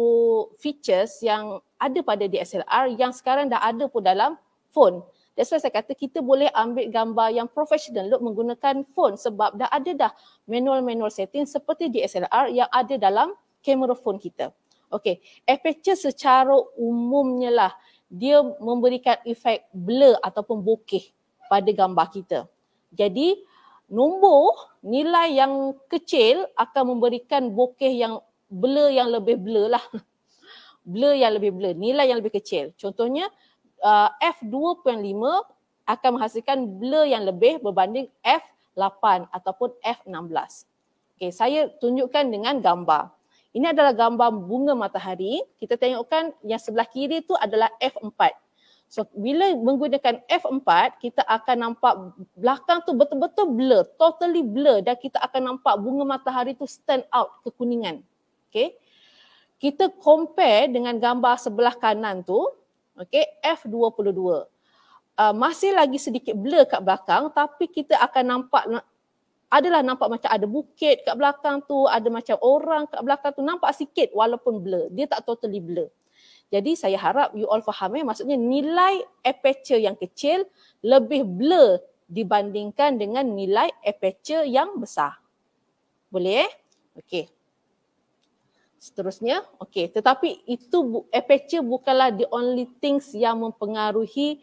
features yang ada pada DSLR yang sekarang dah ada pun dalam phone. That's why saya kata kita boleh ambil gambar yang professional look menggunakan phone sebab dah ada dah manual setting seperti DSLR yang ada dalam kamera phone kita. Okay, aperture secara umumnya lah dia memberikan efek blur ataupun bokeh pada gambar kita. Jadi nilai yang kecil akan memberikan bokeh yang blur yang lebih blur lah. Blur yang lebih blur, nilai yang lebih kecil. Contohnya f2.5 akan menghasilkan blur yang lebih berbanding f8 ataupun f16. Okay, saya tunjukkan dengan gambar. Ini adalah gambar bunga matahari. Kita tengokkan yang sebelah kiri tu adalah f4. So bila menggunakan F4, kita akan nampak belakang tu betul-betul blur, totally blur dan kita akan nampak bunga matahari tu stand out kekuningan. Okay. Kita compare dengan gambar sebelah kanan tu, okay, F22. Masih lagi sedikit blur kat belakang tapi kita akan nampak nampak macam ada bukit kat belakang tu, ada macam orang kat belakang tu, nampak sikit walaupun blur. Dia tak totally blur. Jadi saya harap you all faham maksudnya nilai aperture yang kecil lebih blur dibandingkan dengan nilai aperture yang besar. Boleh Okey. Seterusnya, okey, tetapi itu aperture bukanlah the only things yang mempengaruhi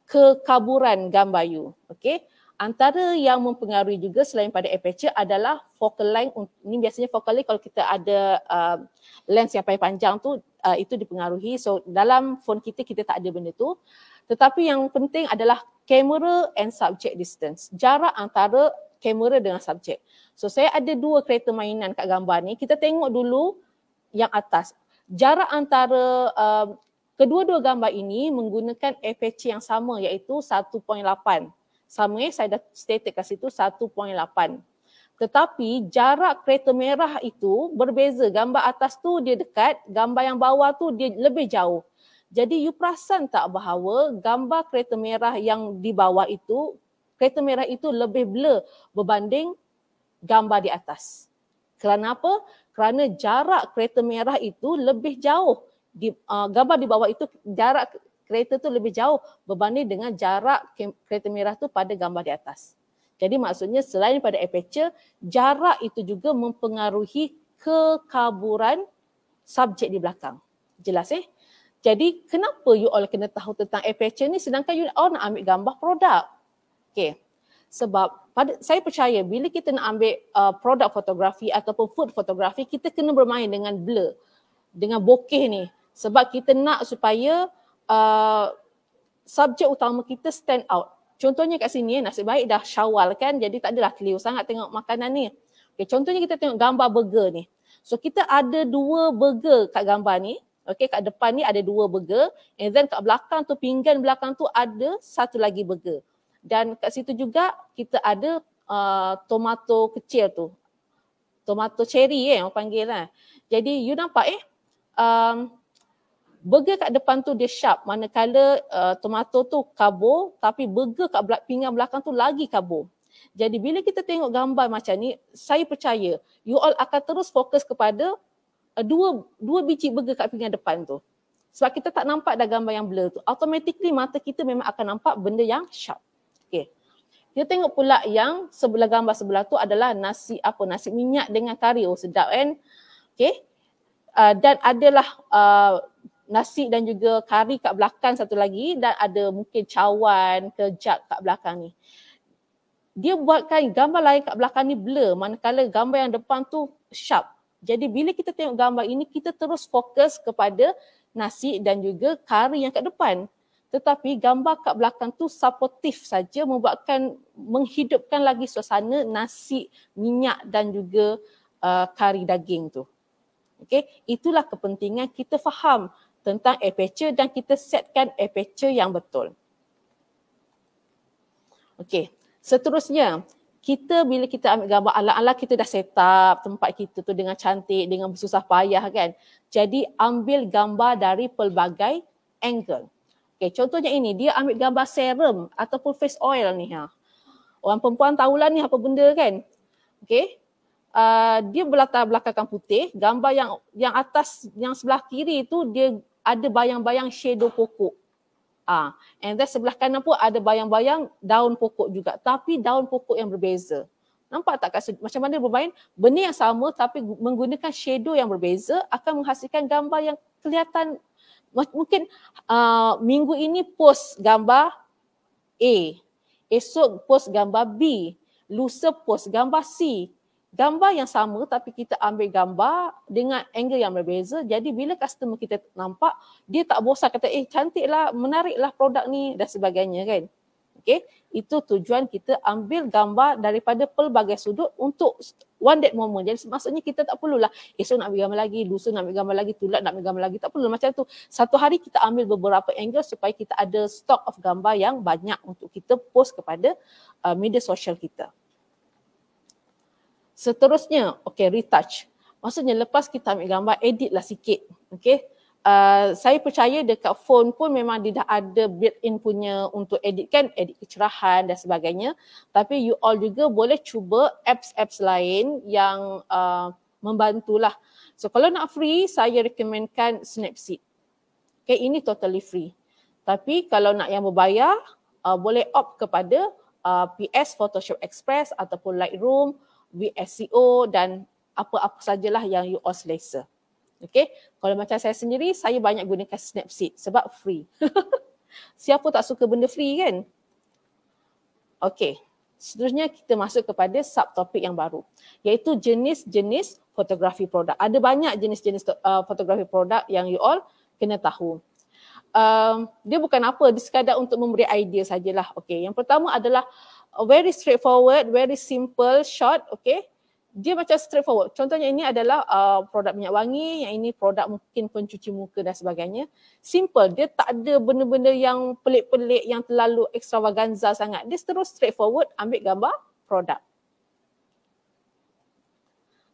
kekaburan gambar you. Okey. Antara yang mempengaruhi juga selain pada aperture adalah focal length. Ini biasanya focal length kalau kita ada lens yang paling panjang tu itu dipengaruhi. So dalam phone kita tak ada benda tu. Tetapi yang penting adalah camera and subject distance. Jarak antara kamera dengan subjek. So saya ada dua kereta mainan kat gambar ni. Kita tengok dulu yang atas. Jarak antara kedua-dua gambar ini menggunakan aperture yang sama iaitu 1.8. Sama saya dah stated kat situ 1.8. Tetapi jarak kereta merah itu berbeza. Gambar atas tu dia dekat, gambar yang bawah tu dia lebih jauh. Jadi you perasan tak bahawa gambar kereta merah yang di bawah itu, kereta merah itu lebih blur berbanding gambar di atas. Kerana apa? Kerana jarak kereta merah itu lebih jauh. Gambar di bawah itu jarak kereta tu lebih jauh berbanding dengan jarak kereta merah tu pada gambar di atas. Jadi maksudnya selain pada aperture, jarak itu juga mempengaruhi kekaburan subjek di belakang. Jelas Jadi kenapa you all kena tahu tentang aperture ni sedangkan you all nak ambil gambar produk? Okay. Sebab saya percaya bila kita nak ambil produk fotografi ataupun food fotografi, kita kena bermain dengan blur, dengan bokeh ni. Sebab kita nak supaya subjek utama kita stand out. Contohnya kat sini, nasib baik dah Syawal kan, jadi tak adalah clear sangat tengok makanan ni. Okay, contohnya kita tengok gambar burger ni. So kita ada 2 burger kat gambar ni. Okay, kat depan ni ada 2 burger. And then kat belakang tu, pinggan belakang tu ada 1 lagi burger. Dan kat situ juga kita ada tomato kecil tu. Tomato cherry orang panggil lah. Jadi you nampak burger kat depan tu dia sharp, manakala tomato tu karbo, tapi burger kat pinggan belakang tu lagi karbo. Jadi bila kita tengok gambar macam ni, saya percaya you all akan terus fokus kepada dua biji burger kat pinggan depan tu. Sebab kita tak nampak dah gambar yang blur tu. Automatically mata kita memang akan nampak benda yang sharp. Okay. Kita tengok pula yang sebelah gambar sebelah tu adalah nasi minyak dengan kari. Oh sedap kan? Okay. Dan adalah nasi dan juga kari kat belakang satu lagi, dan ada mungkin cawan, kejap kat belakang ni. Dia buatkan gambar lain kat belakang ni blur, manakala gambar yang depan tu sharp. Jadi bila kita tengok gambar ini, kita terus fokus kepada nasi dan juga kari yang kat depan. Tetapi gambar kat belakang tu supportif saja, menghidupkan lagi suasana nasi, minyak dan juga kari daging tu. Okay, itulah kepentingan kita faham tentang aperture dan kita setkan aperture yang betul. Okay, seterusnya bila kita ambil gambar ala-ala kita dah set up tempat kita tu dengan cantik, dengan bersusah payah kan. Jadi ambil gambar dari pelbagai angle. Okay, contohnya ini, dia ambil gambar serum ataupun face oil ni. Orang perempuan tahulah ni apa benda kan. Okay. Dia berlatar belakangkan putih, gambar yang atas, yang sebelah kiri tu dia ada bayang-bayang shadow pokok. And then sebelah kanan pun ada bayang-bayang daun pokok juga, tapi daun pokok yang berbeza. Nampak tak macam mana bermain? Benda yang sama tapi menggunakan shadow yang berbeza akan menghasilkan gambar yang kelihatan. Mungkin minggu ini post gambar A, esok post gambar B, lusa post gambar C. Gambar yang sama tapi kita ambil gambar dengan angle yang berbeza. Jadi bila customer kita nampak, dia tak bosan kata cantiklah, menariklah produk ni dan sebagainya kan. Okay, itu tujuan kita ambil gambar daripada pelbagai sudut untuk one that moment. Jadi maksudnya kita tak perlulah esok nak ambil gambar lagi, lusa nak ambil gambar lagi, tulat nak ambil gambar lagi. Tak perlu macam tu. Satu hari kita ambil beberapa angle supaya kita ada stock of gambar yang banyak untuk kita post kepada media sosial kita. Seterusnya, retouch. Maksudnya lepas kita ambil gambar, editlah sikit. Saya percaya dekat phone pun memang dia dah ada built-in punya untuk edit kecerahan dan sebagainya. Tapi you all juga boleh cuba apps-apps lain yang membantulah. So kalau nak free, saya recommendkan Snapseed. Ini totally free. Tapi kalau nak yang berbayar, boleh opt kepada PS, Photoshop Express ataupun Lightroom, VSCO dan apa-apa sajalah yang you all selesa. Okay, kalau macam saya sendiri, saya banyak gunakan Snapseed sebab free. Siapa tak suka benda free kan? Okay, seterusnya kita masuk kepada subtopik yang baru, iaitu jenis-jenis fotografi produk. Ada banyak jenis-jenis fotografi produk yang you all kena tahu. Dia bukan apa, dia sekadar untuk memberi idea sajalah. Okay, yang pertama adalah very straightforward, very simple, short. Okay, dia macam straightforward. Contohnya ini adalah produk minyak wangi, yang ini produk mungkin pencuci muka dan sebagainya. Simple, dia tak ada benda-benda yang pelik-pelik, yang terlalu extravaganza sangat. Dia terus straightforward, ambil gambar produk.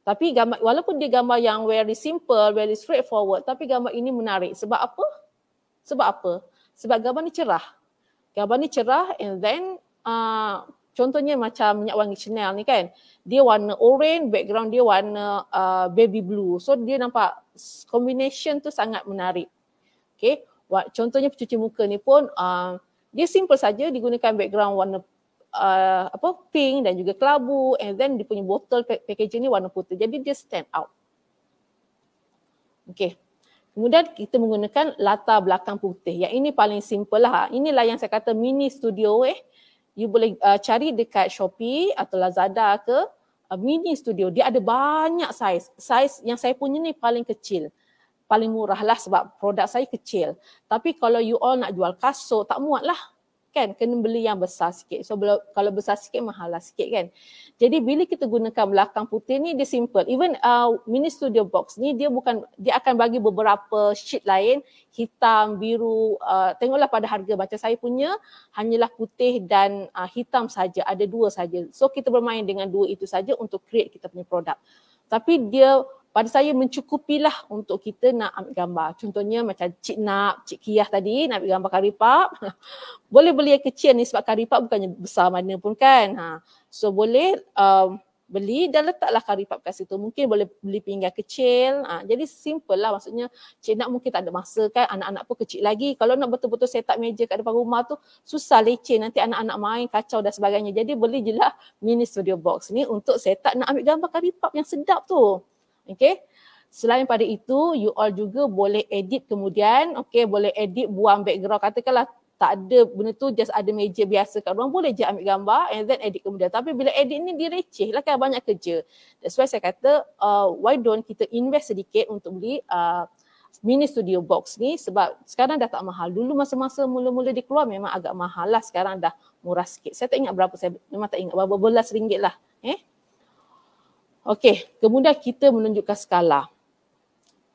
Tapi gambar, walaupun dia gambar yang very simple, very straightforward, tapi gambar ini menarik. Sebab apa? Sebab gambar ni cerah. Gambar ni cerah and then contohnya macam minyak wangi Chanel ni kan, dia warna orange, background dia warna baby blue. So dia nampak combination tu sangat menarik. Okay, contohnya pencuci muka ni pun dia simple saja, digunakan background warna pink dan juga kelabu, and then dia punya botol packaging ni warna putih. Jadi dia stand out. Okay. Kemudian kita menggunakan latar belakang putih. Yang ini paling simple lah. Inilah yang saya kata mini studio you boleh cari dekat Shopee atau Lazada ke Mini Studio. Dia ada banyak saiz. Saiz yang saya punya ni paling kecil. Paling murah lah sebab produk saya kecil. Tapi kalau you all nak jual kasut, tak muat lah. Kan, kena beli yang besar sikit. So kalau besar sikit mahal lah sikit kan. Jadi bila kita gunakan belakang putih ni dia simple. Even Mini Studio Box ni dia akan bagi beberapa sheet lain, hitam, biru. Tengoklah pada harga. Macam saya punya hanyalah putih dan hitam saja. Ada 2 saja. So kita bermain dengan 2 itu saja untuk create kita punya produk. Tapi dia pada saya mencukupilah untuk kita nak ambil gambar. Contohnya macam Cik Kiyah tadi nak ambil gambar karipap. Boleh beli yang kecil ni sebab karipap bukannya besar mana pun kan. So boleh beli dan letaklah karipap kat situ. Mungkin boleh beli pinggan kecil. Jadi simple lah, maksudnya Cik Nak mungkin tak ada masa kan. Anak-anak pun kecil lagi. Kalau nak betul-betul set up meja kat depan rumah tu susah, leceh. Nanti anak-anak main kacau dan sebagainya. Jadi beli je lah Mini Studio Box ni untuk set up nak ambil gambar karipap yang sedap tu. Okay. Selain pada itu, you all juga boleh edit kemudian. Okay, boleh edit, buang background. Katakanlah tak ada benda tu, just ada meja biasa kat ruang, boleh je ambil gambar and then edit kemudian. Tapi bila edit ni dia receh lah kan, banyak kerja. That's why saya kata why don't kita invest sedikit untuk beli Mini Studio Box ni sebab sekarang dah tak mahal. Dulu masa-masa mula-mula dia keluar memang agak mahal lah, sekarang dah murah sikit. Saya tak ingat berapa, saya memang tak ingat, berapa belas ringgit lah. Okey, kemudian kita menunjukkan skala.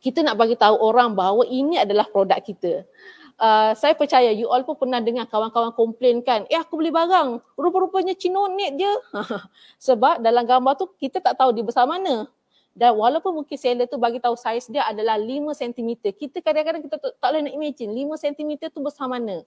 Kita nak bagi tahu orang bahawa ini adalah produk kita. Saya percaya you all pun pernah dengar kawan-kawan komplain kan, aku beli barang, rupa-rupanya Cinonet je. Sebab dalam gambar tu kita tak tahu dia besar mana. Dan walaupun mungkin seller tu bagi tahu saiz dia adalah 5 cm, kita kadang-kadang kita tak boleh nak imagine 5 cm tu besar mana.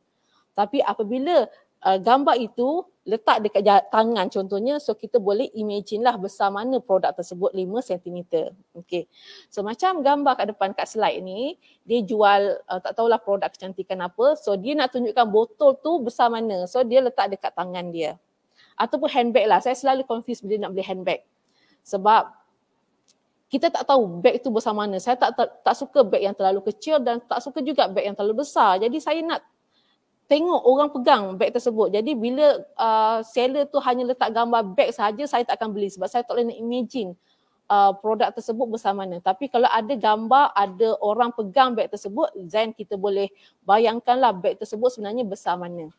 Tapi apabila gambar itu letak dekat tangan contohnya, so kita boleh imagine lah besar mana produk tersebut 5 cm. Okay. So macam gambar kat depan kat slide ni, dia jual tak tahulah produk kecantikan apa, so dia nak tunjukkan botol tu besar mana, so dia letak dekat tangan dia. Ataupun handbag lah, saya selalu confuse bila nak beli handbag. Sebab kita tak tahu beg tu besar mana. Saya tak suka beg yang terlalu kecil dan tak suka juga beg yang terlalu besar. Jadi saya nak tengok orang pegang beg tersebut. Jadi bila seller tu hanya letak gambar beg sahaja, saya tak akan beli sebab saya tak boleh nak imagine produk tersebut besar mana. Tapi kalau ada gambar, ada orang pegang beg tersebut, then kita boleh bayangkanlah beg tersebut sebenarnya besar mana.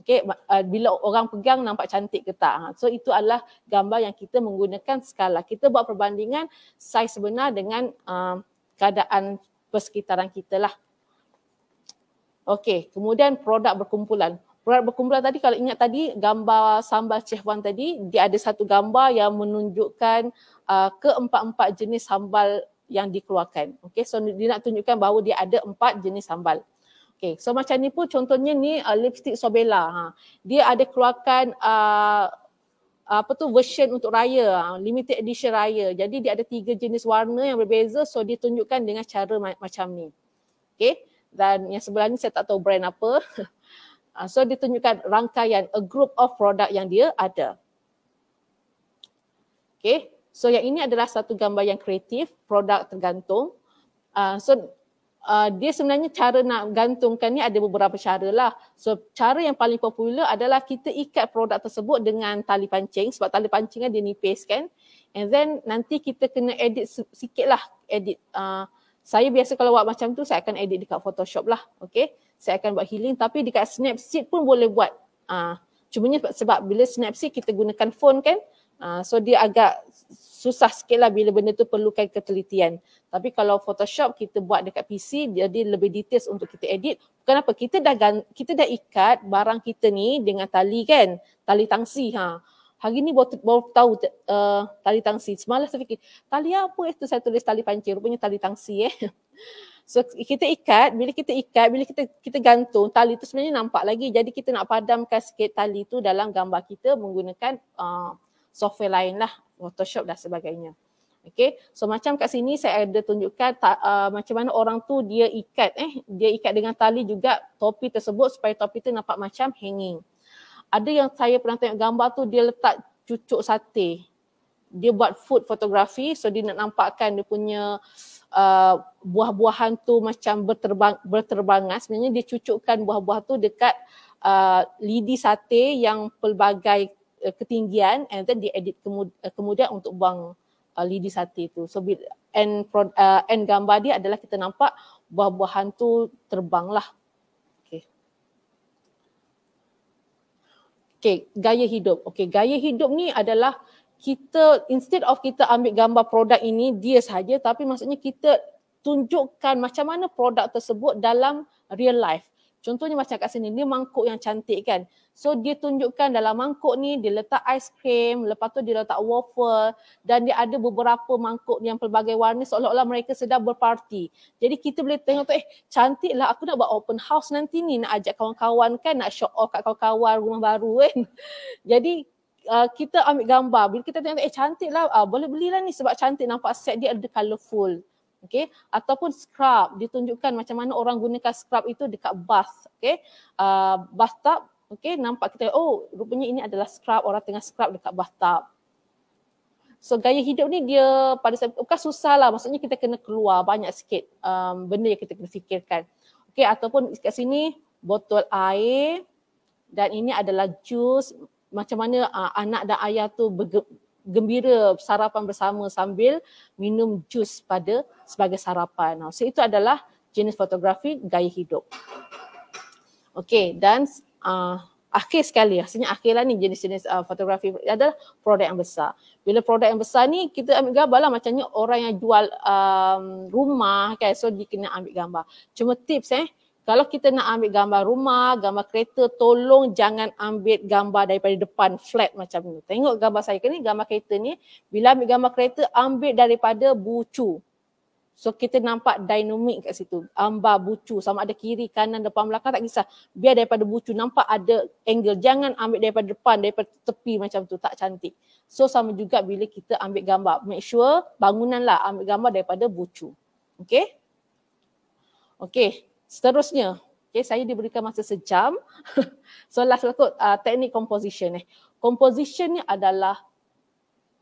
Okay, bila orang pegang nampak cantik ke tak. So itu adalah gambar yang kita menggunakan skala. Kita buat perbandingan saiz sebenar dengan keadaan persekitaran kita lah. Okey, kemudian produk berkumpulan. Produk berkumpulan tadi kalau ingat tadi gambar sambal Chef Wan tadi, dia ada satu gambar yang menunjukkan keempat-empat jenis sambal yang dikeluarkan. Okey, so dia nak tunjukkan bahawa dia ada 4 jenis sambal. Okey, so macam ni pun contohnya ni lipstick Sobela. Dia ada keluarkan version untuk raya, limited edition raya. Jadi dia ada 3 jenis warna yang berbeza, so dia tunjukkan dengan cara macam ni. Okey. Dan yang sebelah ni saya tak tahu brand apa. So dia tunjukkan rangkaian, a group of product yang dia ada. Okay, so yang ini adalah satu gambar yang kreatif, produk tergantung. Dia sebenarnya cara nak gantungkan ni ada beberapa cara lah. So cara yang paling popular adalah kita ikat produk tersebut dengan tali pancing sebab tali pancing dia nipis kan. And then nanti kita kena edit sikit lah, edit. Saya biasa kalau buat macam tu, saya akan edit dekat Photoshop lah. Okay. Saya akan buat healing tapi dekat Snapseed pun boleh buat. Cumanya sebab bila Snapseed kita gunakan phone kan. So dia agak susah sikit lah bila benda tu perlukan ketelitian. Tapi kalau Photoshop kita buat dekat PC, jadi lebih details untuk kita edit. Kenapa? Kita dah ikat barang kita ni dengan tali kan. Tali tangsi. Hari ni baru tahu tali tangsi. Semalam saya fikir, tali apa itu? Saya tulis tali pancing, rupanya tali tangsi So kita ikat, bila kita gantung, tali tu sebenarnya nampak lagi. Jadi kita nak padamkan sikit tali tu dalam gambar kita menggunakan software lain lah, Photoshop dan sebagainya. Okay, so macam kat sini saya ada tunjukkan macam mana orang tu dia ikat dengan tali juga topi tersebut supaya topi tu nampak macam hanging. Ada yang saya pernah tengok gambar tu dia letak cucuk sate. Dia buat food photography, so dia nak nampakkan dia punya buah-buahan tu macam berterbangan. Sebenarnya dia cucukkan buah-buah tu dekat lidi sate yang pelbagai ketinggian, and then diedit kemudian untuk buang lidi sate tu. So end gambar dia adalah kita nampak buah-buahan tu terbang lah. Okay, gaya hidup. Okay, gaya hidup ni adalah kita, instead of kita ambil gambar produk ini dia sahaja, tapi maksudnya kita tunjukkan macam mana produk tersebut dalam real life. Contohnya macam kat sini, dia mangkuk yang cantik kan. So dia tunjukkan dalam mangkuk ni dia letak aiskrim, lepas tu dia letak waffle, dan dia ada beberapa mangkuk yang pelbagai warna seolah-olah mereka sedang berparti. Jadi kita boleh tengok tu, cantik lah, aku nak buat open house nanti ni, nak ajak kawan-kawan kan, nak show off kat kawan-kawan rumah baru kan. Jadi kita ambil gambar, bila kita tengok cantik lah, boleh belilah ni sebab cantik, nampak set dia ada colourful. Okay, ataupun scrub, ditunjukkan macam mana orang gunakan scrub itu dekat bath, okay, bathtub, okay, nampak kita, oh rupanya ini adalah scrub, orang tengah scrub dekat bathtub. So gaya hidup ni dia pada saat, bukan susah lah, maksudnya kita kena keluar banyak sikit benda yang kita kena fikirkan. Okay, ataupun kat sini botol air, dan ini adalah jus, macam mana anak dan ayah tu gembira sarapan bersama sambil minum jus sebagai sarapan. So itu adalah jenis fotografi gaya hidup. Okey, dan akhir sekali, rasanya akhir lah ni jenis-jenis fotografi adalah produk yang besar. Bila produk yang besar ni kita ambil gambar lah, macamnya orang yang jual rumah kan, so dia kena ambil gambar. Cuma tips kalau kita nak ambil gambar rumah, gambar kereta, tolong jangan ambil gambar daripada depan flat macam ni. Tengok gambar saya ni, gambar kereta ni, bila ambil gambar kereta, ambil daripada bucu. So kita nampak dinamik kat situ, ambar bucu, sama ada kiri, kanan, depan, belakang, tak kisah. Biar daripada bucu, nampak ada angle. Jangan ambil daripada depan, daripada tepi macam tu, tak cantik. So sama juga bila kita ambil gambar, make sure bangunan lah, ambil gambar daripada bucu. Okay? Okay. Seterusnya, okay, saya diberikan masa sejam. So last kot, teknik composition. Composition ni adalah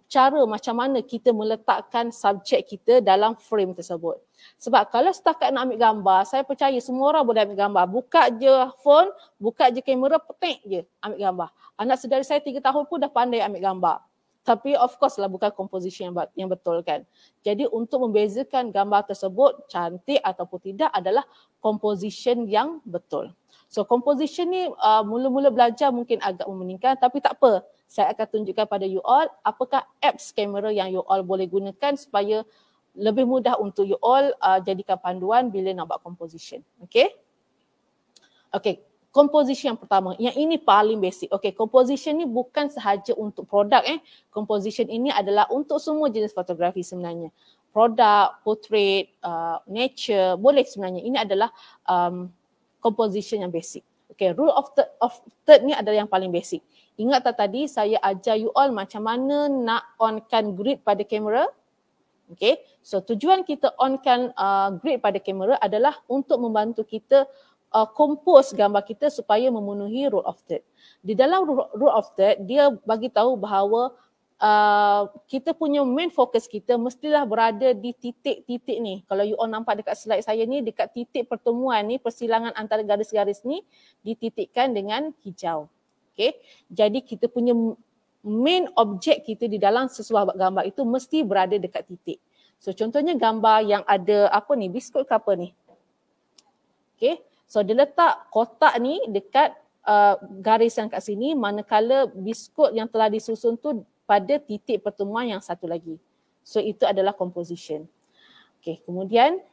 cara macam mana kita meletakkan subjek kita dalam frame tersebut. Sebab kalau setakat nak ambil gambar, saya percaya semua orang boleh ambil gambar. Buka je phone, buka je kamera, petik je ambil gambar. Anak saudara saya 3 tahun pun dah pandai ambil gambar. Tapi of course lah bukan composition yang betul kan. Jadi untuk membezakan gambar tersebut cantik ataupun tidak adalah composition yang betul. So composition ni mula-mula belajar mungkin agak memeningkan, tapi tak apa. Saya akan tunjukkan pada you all apakah apps kamera yang you all boleh gunakan supaya lebih mudah untuk you all jadikan panduan bila nak buat composition. Okay? Okay. Composition yang pertama, yang ini paling basic. Okay, composition ni bukan sahaja untuk produk. Composition ini adalah untuk semua jenis fotografi sebenarnya. Produk, portrait, nature, boleh sebenarnya. Ini adalah composition yang basic. Okay, rule of third ni adalah yang paling basic. Ingat tak tadi saya ajar you all macam mana nak onkan grid pada kamera? Okay, so tujuan kita onkan grid pada kamera adalah untuk membantu kita compose gambar kita supaya memenuhi rule of third. Di dalam rule of third, dia bagi tahu bahawa kita punya main fokus kita mestilah berada di titik-titik ni. Kalau you all nampak dekat slide saya ni, dekat titik pertemuan ni, persilangan antara garis-garis ni dititikkan dengan hijau. Okay. Jadi kita punya main objek kita di dalam sesuatu gambar itu mesti berada dekat titik. So contohnya gambar yang ada apa ni, biskut ke apa ni. Okay. So dia letak kotak ni dekat garis yang kat sini, manakala biskut yang telah disusun tu pada titik pertemuan yang satu lagi. So itu adalah composition. Okay, kemudian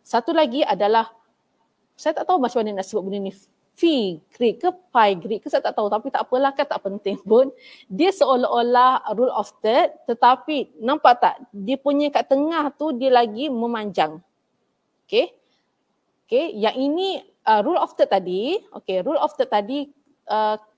satu lagi adalah, saya tak tahu macam mana nak sebut benda ni, phi grid ke pi grid ke saya tak tahu, tapi tak apalah kan, tak penting pun. Dia seolah-olah rule of third, tetapi nampak tak dia punya kat tengah tu dia lagi memanjang. Okay. Okay, yang ini rule of third tadi. Okay, rule of third tadi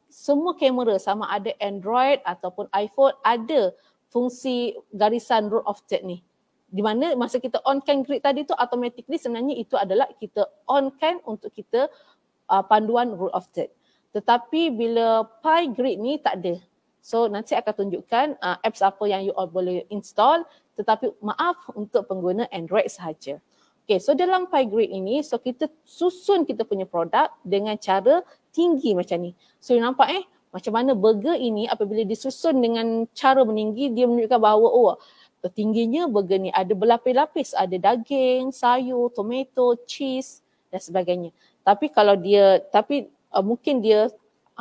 semua kamera sama ada Android ataupun iPhone ada fungsi garisan rule of third ni. Di mana masa kita onkan grid tadi tu automatically sebenarnya itu adalah kita onkan untuk kita panduan rule of third. Tetapi bila pi grid ni tak ada. So nanti akan tunjukkan apps apa yang you all boleh install, tetapi maaf untuk pengguna Android sahaja. Okay, so dalam pie grid ini, so kita susun kita punya produk dengan cara tinggi macam ni. So you nampak macam mana burger ini apabila disusun dengan cara meninggi, dia menunjukkan bahawa tingginya burger ni ada berlapis-lapis, ada daging, sayur, tomato, cheese dan sebagainya. Tapi kalau dia, mungkin dia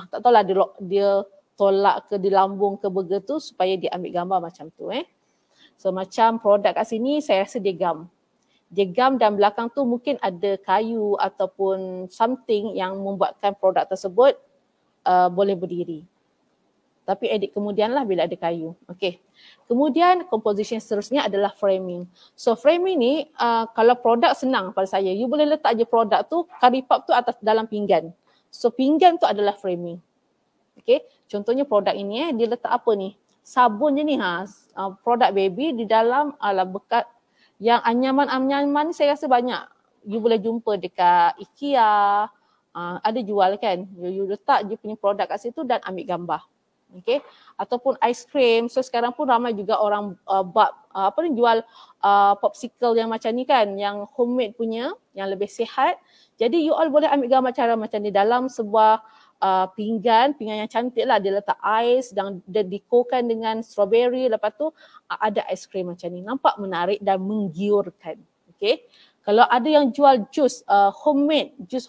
tak tahulah dia tolak ke di lambung ke burger tu supaya dia ambil gambar macam tu. So macam produk kat sini saya rasa dia gam. Dia gam dan belakang tu mungkin ada kayu ataupun something yang membuatkan produk tersebut boleh berdiri. Tapi edit kemudian lah bila ada kayu. Okay. Kemudian composition seterusnya adalah framing. So framing ni kalau produk senang pada saya. You boleh letak je produk tu, curry puff tu atas dalam pinggan. So pinggan tu adalah framing. Okay. Contohnya produk ini dia letak apa ni? Sabun je ni produk baby di dalam bekas yang anyaman-anyaman saya rasa banyak. You boleh jumpa dekat IKEA. Ada jual kan. You letak je punya produk kat situ dan ambil gambar. Okay. Ataupun ice cream. So sekarang pun ramai juga orang jual popsicle yang macam ni kan, yang homemade punya, yang lebih sihat. Jadi you all boleh ambil gambar cara macam ni dalam sebuah pinggan yang cantik lah. Dia letak ais dan dia dekorkan dengan strawberry. Lepas tu ada ice cream macam ni. Nampak menarik dan menggiurkan. Okay. Kalau ada yang jual jus homemade, jus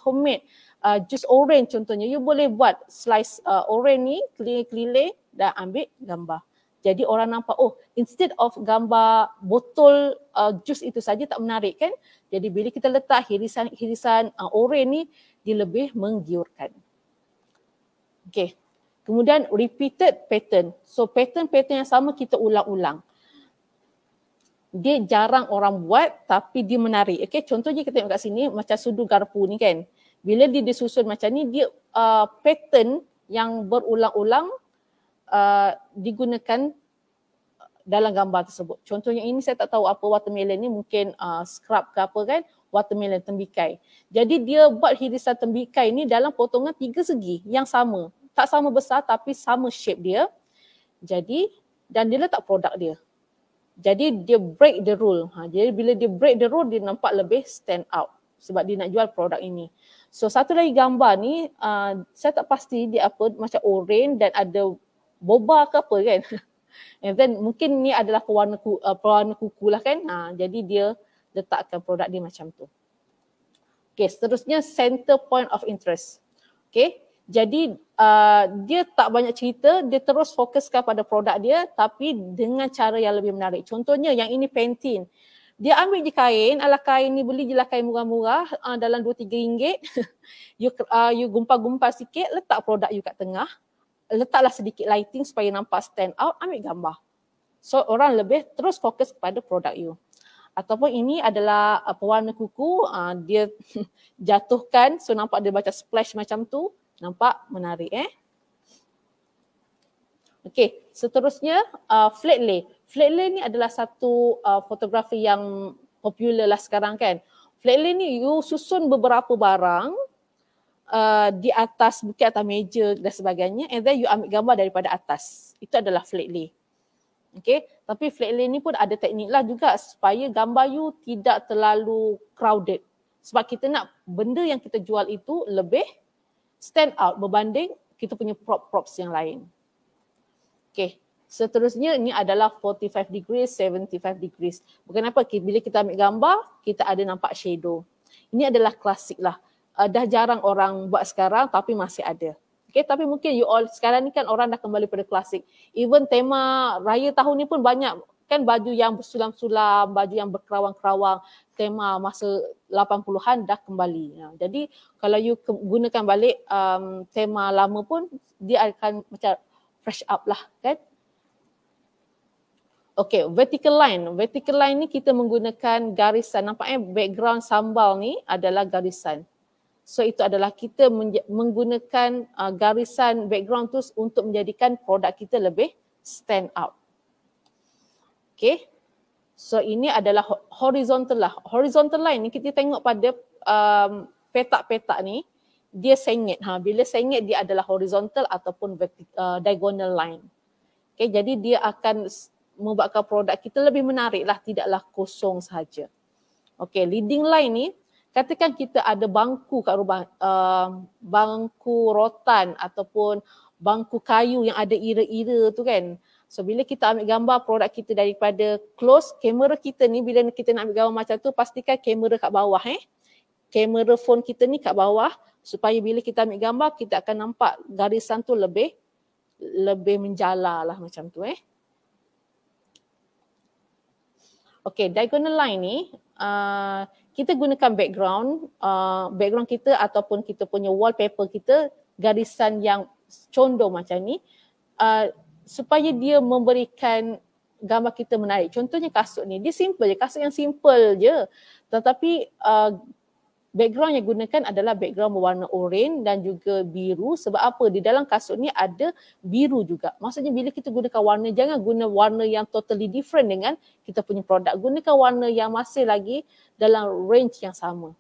orange contohnya, you boleh buat slice orange ni, keliling-keliling dan ambil gambar. Jadi orang nampak, instead of gambar botol jus itu saja tak menarik kan. Jadi bila kita letak hirisan orange ni, dia lebih menggiurkan. Okay. Kemudian repeated pattern. So pattern-pattern yang sama kita ulang-ulang. Dia jarang orang buat tapi dia menarik. Okay, contohnya kita tengok kat sini macam sudu garpu ni kan. Bila dia disusun macam ni, dia pattern yang berulang-ulang digunakan dalam gambar tersebut. Contohnya ini saya tak tahu apa watermelon ni, mungkin scrub ke apa kan, watermelon tembikai. Jadi dia buat hirisan tembikai ni dalam potongan 3 segi yang sama. Tak sama besar tapi sama shape dia. Jadi dan dia letak produk dia. Jadi dia break the rule. Jadi bila dia break the rule, dia nampak lebih stand out sebab dia nak jual produk ini. So satu lagi gambar ni, saya tak pasti dia apa, macam orange dan ada boba ke apa kan. And then mungkin ni adalah pewarna kuku lah kan. Jadi dia letakkan produk dia macam tu. Okay, seterusnya center point of interest. Okay, jadi dia tak banyak cerita, dia terus fokuskan pada produk dia tapi dengan cara yang lebih menarik. Contohnya yang ini Pantene. Dia ambil je kain, ala kain ni beli je lah kain murah-murah dalam 2-3 ringgit. You gumpal-gumpal sikit, letak produk you kat tengah. Letaklah sedikit lighting supaya nampak stand out, ambil gambar. So orang lebih terus fokus kepada produk you. Ataupun ini adalah pewarna kuku, dia jatuhkan so nampak dia macam splash macam tu. Nampak menarik Okay, seterusnya flat lay. Flat lay ni adalah satu fotografi yang popular lah sekarang kan. Flat lay ni you susun beberapa barang di atas bukit, atas meja dan sebagainya, and then you ambil gambar daripada atas. Itu adalah flat lay. Okay, tapi flat lay ni pun ada teknik lah juga supaya gambar you tidak terlalu crowded. Sebab kita nak benda yang kita jual itu lebih stand out berbanding kita punya props yang lain. Okay, seterusnya ini adalah 45 degrees, 75 degrees. Bukan apa, bila kita ambil gambar, kita ada nampak shadow. Ini adalah klasik lah. Dah jarang orang buat sekarang tapi masih ada. Okay, tapi mungkin you all sekarang ni kan orang dah kembali pada klasik. Even tema raya tahun ni pun banyak kan baju yang bersulam-sulam, baju yang berkerawang-kerawang. Tema masa 80-an dah kembali. Jadi kalau you gunakan balik tema lama pun dia akan macam fresh up lah kan. Okay, vertical line. Vertical line ni kita menggunakan garisan. Nampaknya background sambal ni adalah garisan. So itu adalah kita menggunakan garisan background tu untuk menjadikan produk kita lebih stand out. Okay. So ini adalah horizontal lah. Horizontal line ni kita tengok pada petak-petak ni, dia sengit. Bila sengit dia adalah horizontal ataupun diagonal line. Okay, jadi dia akan membuatkan produk kita lebih menarik lah, tidaklah kosong sahaja. Okay, leading line ni, katakan kita ada bangku kat rumah, bangku rotan ataupun bangku kayu yang ada ira-ira tu kan. So bila kita ambil gambar produk kita daripada close, kamera kita ni bila kita nak ambil gambar macam tu, pastikan kamera kat bawah kamera phone kita ni kat bawah supaya bila kita ambil gambar kita akan nampak garisan tu lebih menjala lah macam tu Okay, diagonal line ni kita gunakan background kita ataupun kita punya wallpaper kita garisan yang condong macam ni supaya dia memberikan gambar kita menarik. Contohnya kasut ni, dia simple je, kasut yang simple je. Tetapi background yang gunakan adalah background berwarna oranye dan juga biru. Sebab apa? Di dalam kasut ni ada biru juga. Maksudnya bila kita gunakan warna, jangan guna warna yang totally different dengan kita punya produk. Gunakan warna yang masih lagi dalam range yang sama.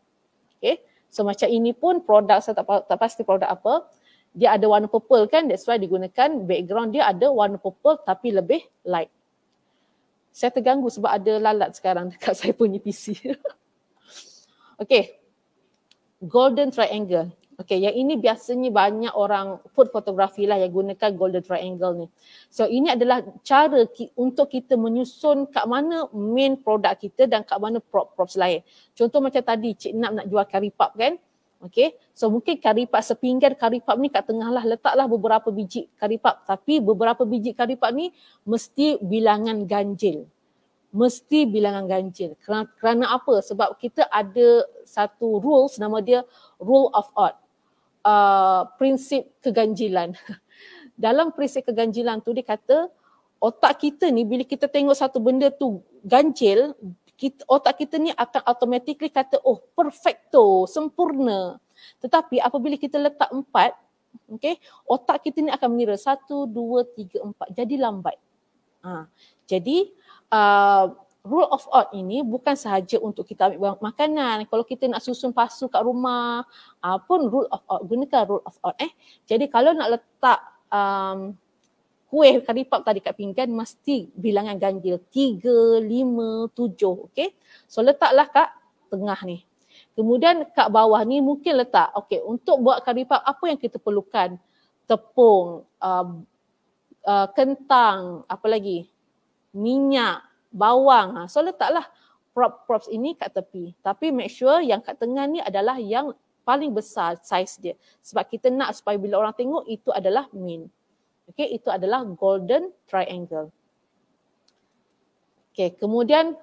Okay. So macam ini pun produk, saya tak pasti produk apa. Dia ada warna purple kan, that's why digunakan background dia ada warna purple tapi lebih light. Saya terganggu sebab ada lalat sekarang dekat saya punya PC. Okay. Golden triangle. Okay, yang ini biasanya banyak orang food photography lah yang gunakan golden triangle ni. So ini adalah cara untuk kita menyusun kat mana main produk kita dan kat mana props lain. Contoh macam tadi Cik nak jual curry puff kan. Okay, so mungkin curry puff sepinggan curry puff ni kat tengah lah, letaklah beberapa biji curry puff. Tapi beberapa biji curry puff ni mesti bilangan ganjil. Mesti bilangan ganjil. Kerana apa? Sebab kita ada satu rules, nama dia rule of odd. Prinsip keganjilan. Dalam prinsip keganjilan tu dia kata otak kita ni bila kita tengok satu benda tu ganjil, otak kita ni akan automatically kata oh perfecto, sempurna. Tetapi apabila kita letak 4, okay, otak kita ni akan mengira 1, 2, 3, 4. Jadi lambat. Jadi rule of odd ini bukan sahaja untuk kita ambil makanan. Kalau kita nak susun pasu kat rumah pun rule of odd, gunakan rule of odd. Jadi kalau nak letak kuih curry puff tadi kat pinggan mesti bilangan ganjil 3, 5, 7. Okay. So letaklah kat tengah ni. Kemudian kat bawah ni mungkin letak okay, untuk buat curry puff apa yang kita perlukan? Tepung, kentang, apa lagi? Minyak, bawang. So letaklah props ini kat tepi. Tapi make sure yang kat tengah ni adalah yang paling besar saiz dia. Sebab kita nak supaya bila orang tengok itu adalah main. Okay, itu adalah golden triangle. Okay, kemudian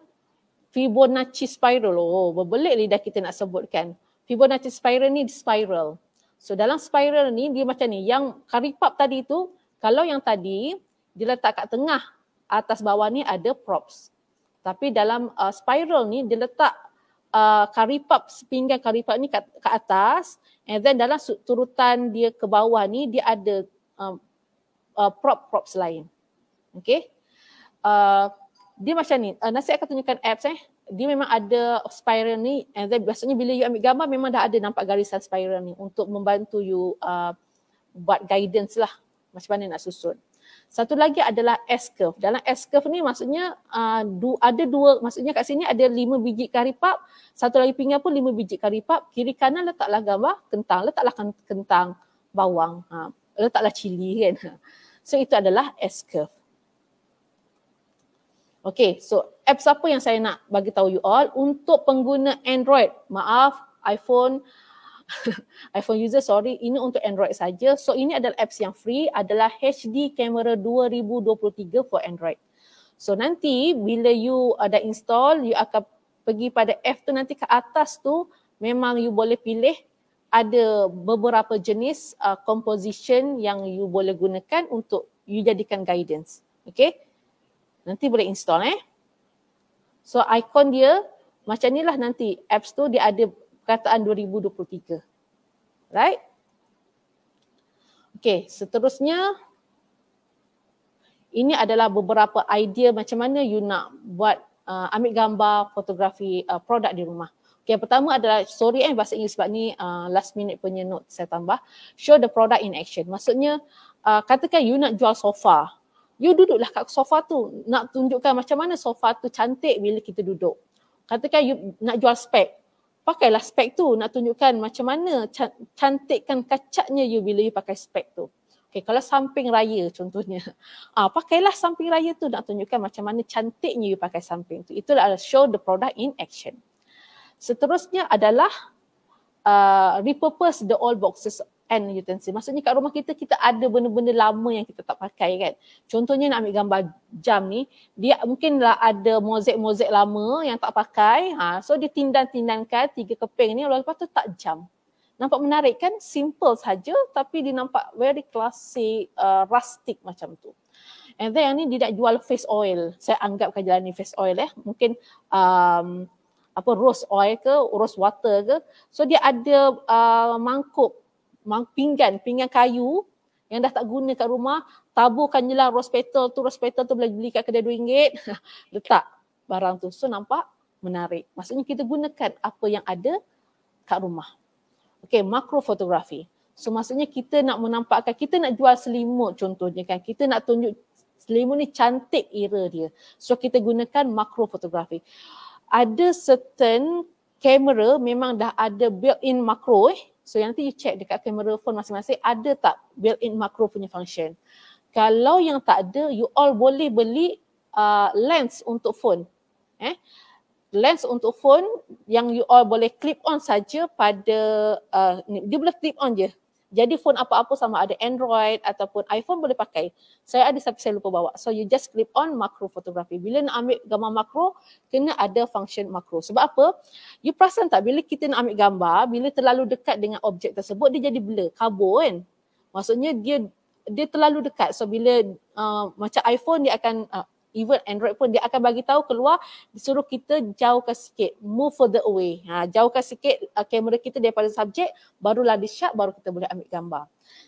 Fibonacci spiral. Oh, berbelit lidah kita nak sebutkan. Fibonacci spiral ni spiral. So dalam spiral ni dia macam ni. Yang curry puff tadi tu, kalau yang tadi dia letak kat tengah, atas bawah ni ada props. Tapi dalam spiral ni dia letak curry puff, sepinggan curry puff ni kat atas, and then dalam turutan dia ke bawah ni dia ada props lain. Okay. Dia macam ni. Nanti saya akan tunjukkan apps Dia memang ada spiral ni, and then biasanya bila you ambil gambar memang dah ada nampak garisan spiral ni untuk membantu you buat guidance lah macam mana nak susun. Satu lagi adalah S-curve. Dalam S-curve ni maksudnya ada dua, maksudnya kat sini ada 5 biji curry puff, satu lagi pinggan pun 5 biji curry puff, kiri kanan letaklah gambar kentang, letaklah kentang, bawang, letaklah cili kan. So itu adalah S-curve. Okay, so apps apa yang saya nak bagi tahu you all untuk pengguna Android. Maaf, iPhone user, sorry, ini untuk Android saja. So ini adalah apps yang free, adalah HD Camera 2023 for Android. So nanti bila you dah install, you akan pergi pada F tu, nanti ke atas tu memang you boleh pilih ada beberapa jenis composition yang you boleh gunakan untuk you jadikan guidance. Okay, nanti boleh install So ikon dia macam ni lah nanti, apps tu dia ada perkataan 2023. Right? Okay, seterusnya ini adalah beberapa idea macam mana you nak buat ambil gambar fotografi produk di rumah. Okay, yang pertama adalah, sorry bahasa Inggeris sebab ni last minute punya note saya tambah. Show the product in action. Maksudnya katakan you nak jual sofa. You duduklah kat sofa tu, nak tunjukkan macam mana sofa tu cantik bila kita duduk. Katakan you nak jual spek, pakailah spek tu nak tunjukkan macam mana cantikkan kacaknya you bila you pakai spek tu. Okay, kalau samping raya contohnya, pakailah samping raya tu nak tunjukkan macam mana cantiknya you pakai samping tu. Itulah show the product in action. Seterusnya adalah repurpose the old boxes and utensils. Maksudnya kat rumah kita, kita ada benda-benda lama yang kita tak pakai kan. Contohnya nak ambil gambar jam ni, dia mungkinlah ada mozaik-mozaik lama yang tak pakai. So dia tindan-tindankan 3 keping ni, lepas tu tak jam. Nampak menarik kan? Simple saja tapi dia nampak very classic, rustic macam tu. And then yang ni dia nak jual face oil. Saya anggap kajian ni face oil Mungkin rose oil ke, rose water ke. So dia ada mangkuk, pinggan kayu yang dah tak guna kat rumah, taburkan je lah rose petal tu boleh beli kat kedai RM2, letak barang tu. So nampak menarik. Maksudnya kita gunakan apa yang ada kat rumah. Okay, makro fotografi. So maksudnya kita nak menampakkan, kita nak jual selimut contohnya kan, kita nak tunjuk selimut ni cantik era dia. So kita gunakan makro fotografi. Ada certain kamera memang dah ada built-in makro So nanti you check dekat kamera phone masing-masing ada tak built-in makro punya function. Kalau yang tak ada, you all boleh beli lens untuk phone. Lens untuk phone yang you all boleh clip on saja pada, dia boleh clip on je. Jadi phone apa-apa sama ada Android ataupun iPhone boleh pakai. Saya ada tapi saya lupa bawa. So you just clip on makro fotografi. Bila nak ambil gambar makro, kena ada function makro. Sebab apa? You perasan tak bila kita nak ambil gambar, bila terlalu dekat dengan objek tersebut, dia jadi blur, kabur kan. Maksudnya dia terlalu dekat. So bila macam iPhone dia akan, even Android pun dia akan bagi tahu keluar, disuruh kita jauhkan sikit, move further away. Jauhkan sikit kamera kita daripada subjek, barulah di shot, baru kita boleh ambil gambar.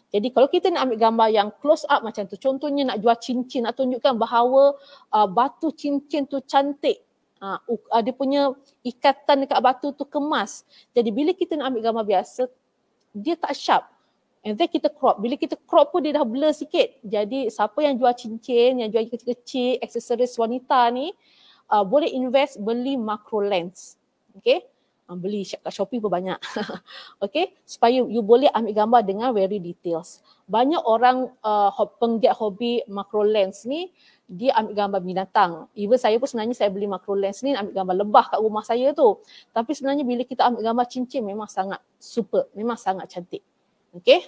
Jadi kalau kita nak ambil gambar yang close up macam tu, contohnya nak jual cincin, nak tunjukkan bahawa batu cincin tu cantik. Dia punya ikatan dekat batu tu kemas. Jadi bila kita nak ambil gambar biasa, dia tak sharp. And then kita crop. Bila kita crop pun dia dah blur sikit. Jadi siapa yang jual cincin, yang jual kecil-kecil, aksesoris wanita ni, boleh invest beli macro lens. Okay. Beli kat Shopee pun banyak. Okay. Supaya you boleh ambil gambar dengan very details. Banyak orang penggiat hobi macro lens ni, dia ambil gambar binatang. Even saya pun sebenarnya saya beli macro lens ni ambil gambar lebah kat rumah saya tu. Tapi sebenarnya bila kita ambil gambar cincin memang sangat super. Memang sangat cantik. Okay.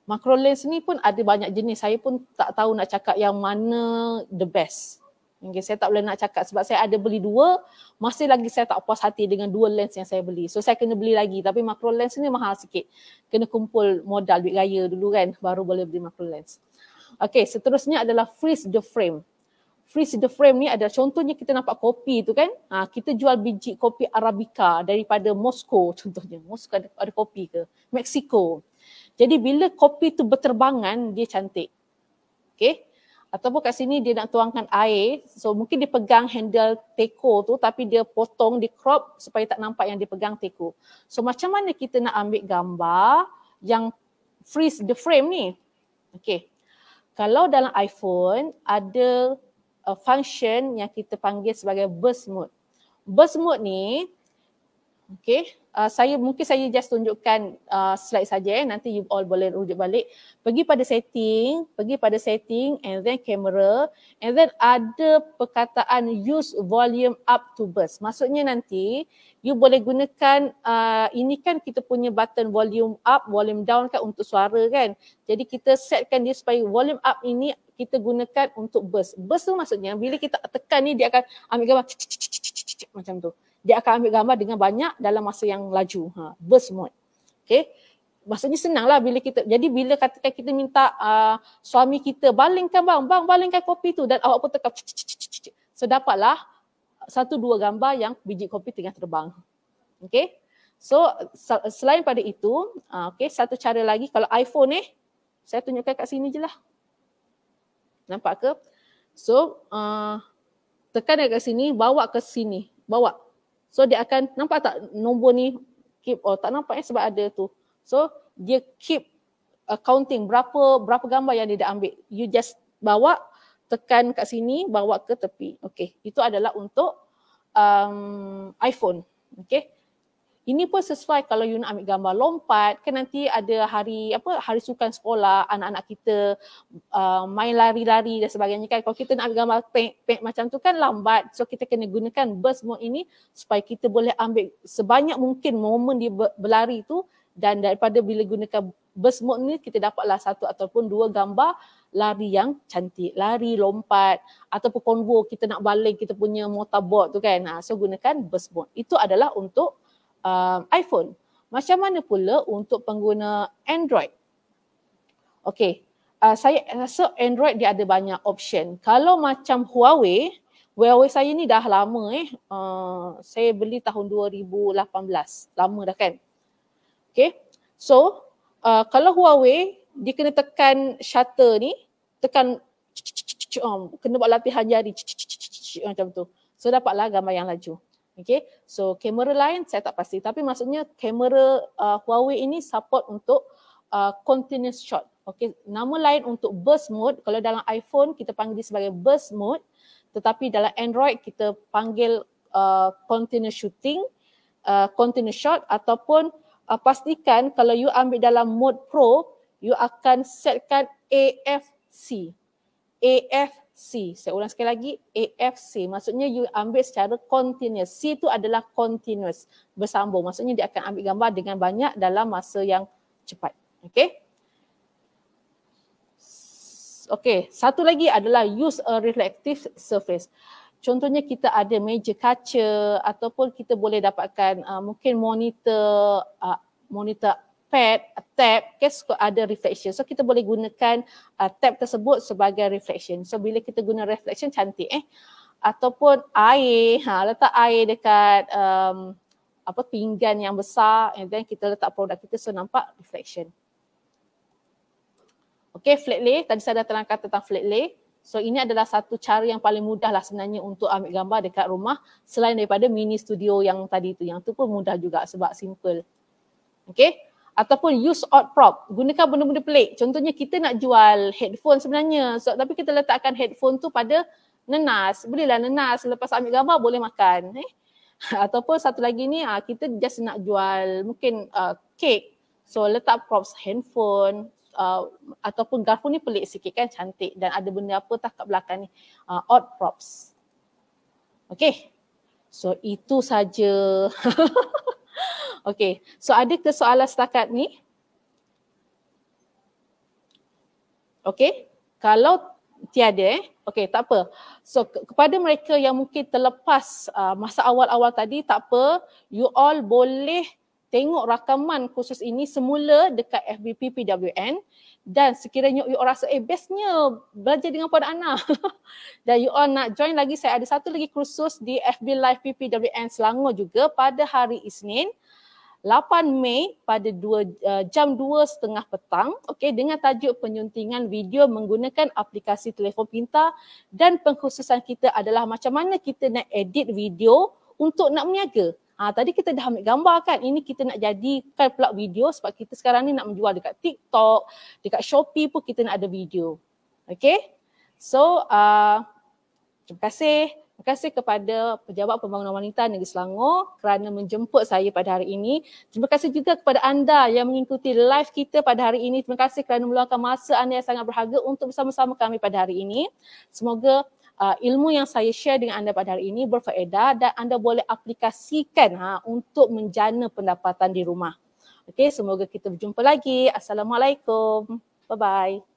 Macro lens ni pun ada banyak jenis. Saya pun tak tahu nak cakap yang mana the best. Okay, saya tak boleh nak cakap sebab saya ada beli 2. Masih lagi saya tak puas hati dengan 2 lens yang saya beli. So saya kena beli lagi. Tapi macro lens ni mahal sikit. Kena kumpul modal duit raya dulu kan. Baru boleh beli macro lens. Okay, seterusnya adalah freeze the frame. Freeze the frame ni adalah contohnya kita nampak kopi tu kan. Kita jual biji kopi Arabica daripada Moskow contohnya. Moskow ada kopi ke? Mexico. Jadi bila kopi tu berterbangan, dia cantik. Okay. Ataupun kat sini dia nak tuangkan air. So mungkin dia pegang handle teko tu tapi dia potong, dia crop supaya tak nampak yang dia pegang teko. So macam mana kita nak ambil gambar yang freeze the frame ni? Okay. Kalau dalam iPhone ada function yang kita panggil sebagai burst mode. Burst mode ni, okay, saya just tunjukkan slide saja. Nanti you all boleh rujuk balik. Pergi pada setting and then camera and then ada perkataan use volume up to burst. Maksudnya nanti you boleh gunakan, ini kan kita punya button volume up, volume down kan untuk suara kan. Jadi kita setkan dia supaya volume up ini kita gunakan untuk burst. Burst tu maksudnya bila kita tekan ni dia akan ambil gambar macam tu. Dia akan ambil gambar dengan banyak dalam masa yang laju. Burst mode. Okay. Maksudnya senanglah bila kita, jadi bila katakan kita minta suami kita balingkan balingkan kopi tu dan awak pun tekan so dapatlah 1-2 gambar yang biji kopi tengah terbang. Okay. So selain pada itu, okay, satu cara lagi kalau iPhone ni, saya tunjukkan kat sini je lah. Nampak ke? So tekan dekat sini, bawa ke sini, bawa. So dia akan, nampak tak nombor ni keep, tak nampak sebab ada tu. So dia keep counting berapa gambar yang dia dah ambil. You just bawa, tekan kat sini, bawa ke tepi. Okay, itu adalah untuk iPhone. Okay. Ini pun sesuai kalau you nak ambil gambar lompat, kan nanti ada hari sukan sekolah, anak-anak kita main lari-lari dan sebagainya kan. Kalau kita nak ambil gambar pek macam tu kan lambat. So kita kena gunakan burst mode ini supaya kita boleh ambil sebanyak mungkin momen dia berlari tu, dan daripada bila gunakan burst mode ni kita dapatlah 1 ataupun 2 gambar lari yang cantik, lari, lompat ataupun konvo kita nak balik kita punya motorboard tu kan. So gunakan burst mode. Itu adalah untuk iPhone. Macam mana pula untuk pengguna Android? Okay, saya rasa Android dia ada banyak option. Kalau macam Huawei saya ni dah lama saya beli tahun 2018. Lama dah kan? Okay, so kalau Huawei dia kena tekan shutter ni, tekan kena buat latihan jari macam tu. So dapatlah gambar yang laju. Okay, so kamera lain saya tak pasti, tapi maksudnya kamera Huawei ini support untuk continuous shot. Okay, nama lain untuk burst mode, kalau dalam iPhone kita panggil dia sebagai burst mode, tetapi dalam Android kita panggil continuous shooting, continuous shot, ataupun pastikan kalau you ambil dalam mode Pro, you akan setkan AFC. Saya ulang sekali lagi, AFC. Maksudnya you ambil secara continuous. C itu adalah continuous, bersambung. Maksudnya dia akan ambil gambar dengan banyak dalam masa yang cepat. Okay. Okay, satu lagi adalah use a reflective surface. Contohnya kita ada meja kaca ataupun kita boleh dapatkan mungkin monitor pad, tab, ada reflection. So kita boleh gunakan tab tersebut sebagai reflection. So bila kita guna reflection cantik ataupun air, letak air dekat pinggan yang besar and then kita letak produk kita so nampak reflection. Okay, flat lay, tadi saya dah terangkan tentang flat lay. So ini adalah satu cara yang paling mudah lah sebenarnya untuk ambil gambar dekat rumah selain daripada mini studio yang tadi tu. Yang tu pun mudah juga sebab simple. Okay. Ataupun use odd prop, gunakan benda-benda pelik. Contohnya kita nak jual headphone sebenarnya, tapi kita letakkan headphone tu pada nenas. Belilah nenas, lepas ambil gambar boleh makan. Ataupun satu lagi ni, kita just nak jual mungkin kek. So letak props handphone ataupun garpu ni pelik sikit kan, cantik. Dan ada benda apa tak kat belakang ni, odd props. Okay, so itu saja. Okay, so ada ke soalan setakat ni? Okay, kalau tiada okay, tak apa. So kepada mereka yang mungkin terlepas masa awal-awal tadi, tak apa. You all boleh tengok rakaman khusus ini semula dekat FB PPWN, dan sekiranya you all rasa bestnya belajar dengan Puan Ana dan you all nak join lagi, saya ada satu lagi kursus di FB Live PPWN Selangor juga pada hari Isnin 8 Mei pada jam 2.30 petang, okay, dengan tajuk penyuntingan video menggunakan aplikasi telefon pintar, dan pengkhususan kita adalah macam mana kita nak edit video untuk nak berniaga. Tadi kita dah ambil gambar kan, ini kita nak jadikan pula video sebab kita sekarang ni nak menjual dekat TikTok, dekat Shopee pun kita nak ada video. Okay, so terima kasih. Terima kasih kepada Pejabat Pembangunan Wanita Negeri Selangor kerana menjemput saya pada hari ini. Terima kasih juga kepada anda yang mengikuti live kita pada hari ini. Terima kasih kerana meluangkan masa anda yang sangat berharga untuk bersama-sama kami pada hari ini. Semoga ilmu yang saya share dengan anda pada hari ini berfaedah dan anda boleh aplikasikan untuk menjana pendapatan di rumah. Okey, semoga kita berjumpa lagi. Assalamualaikum. Bye-bye.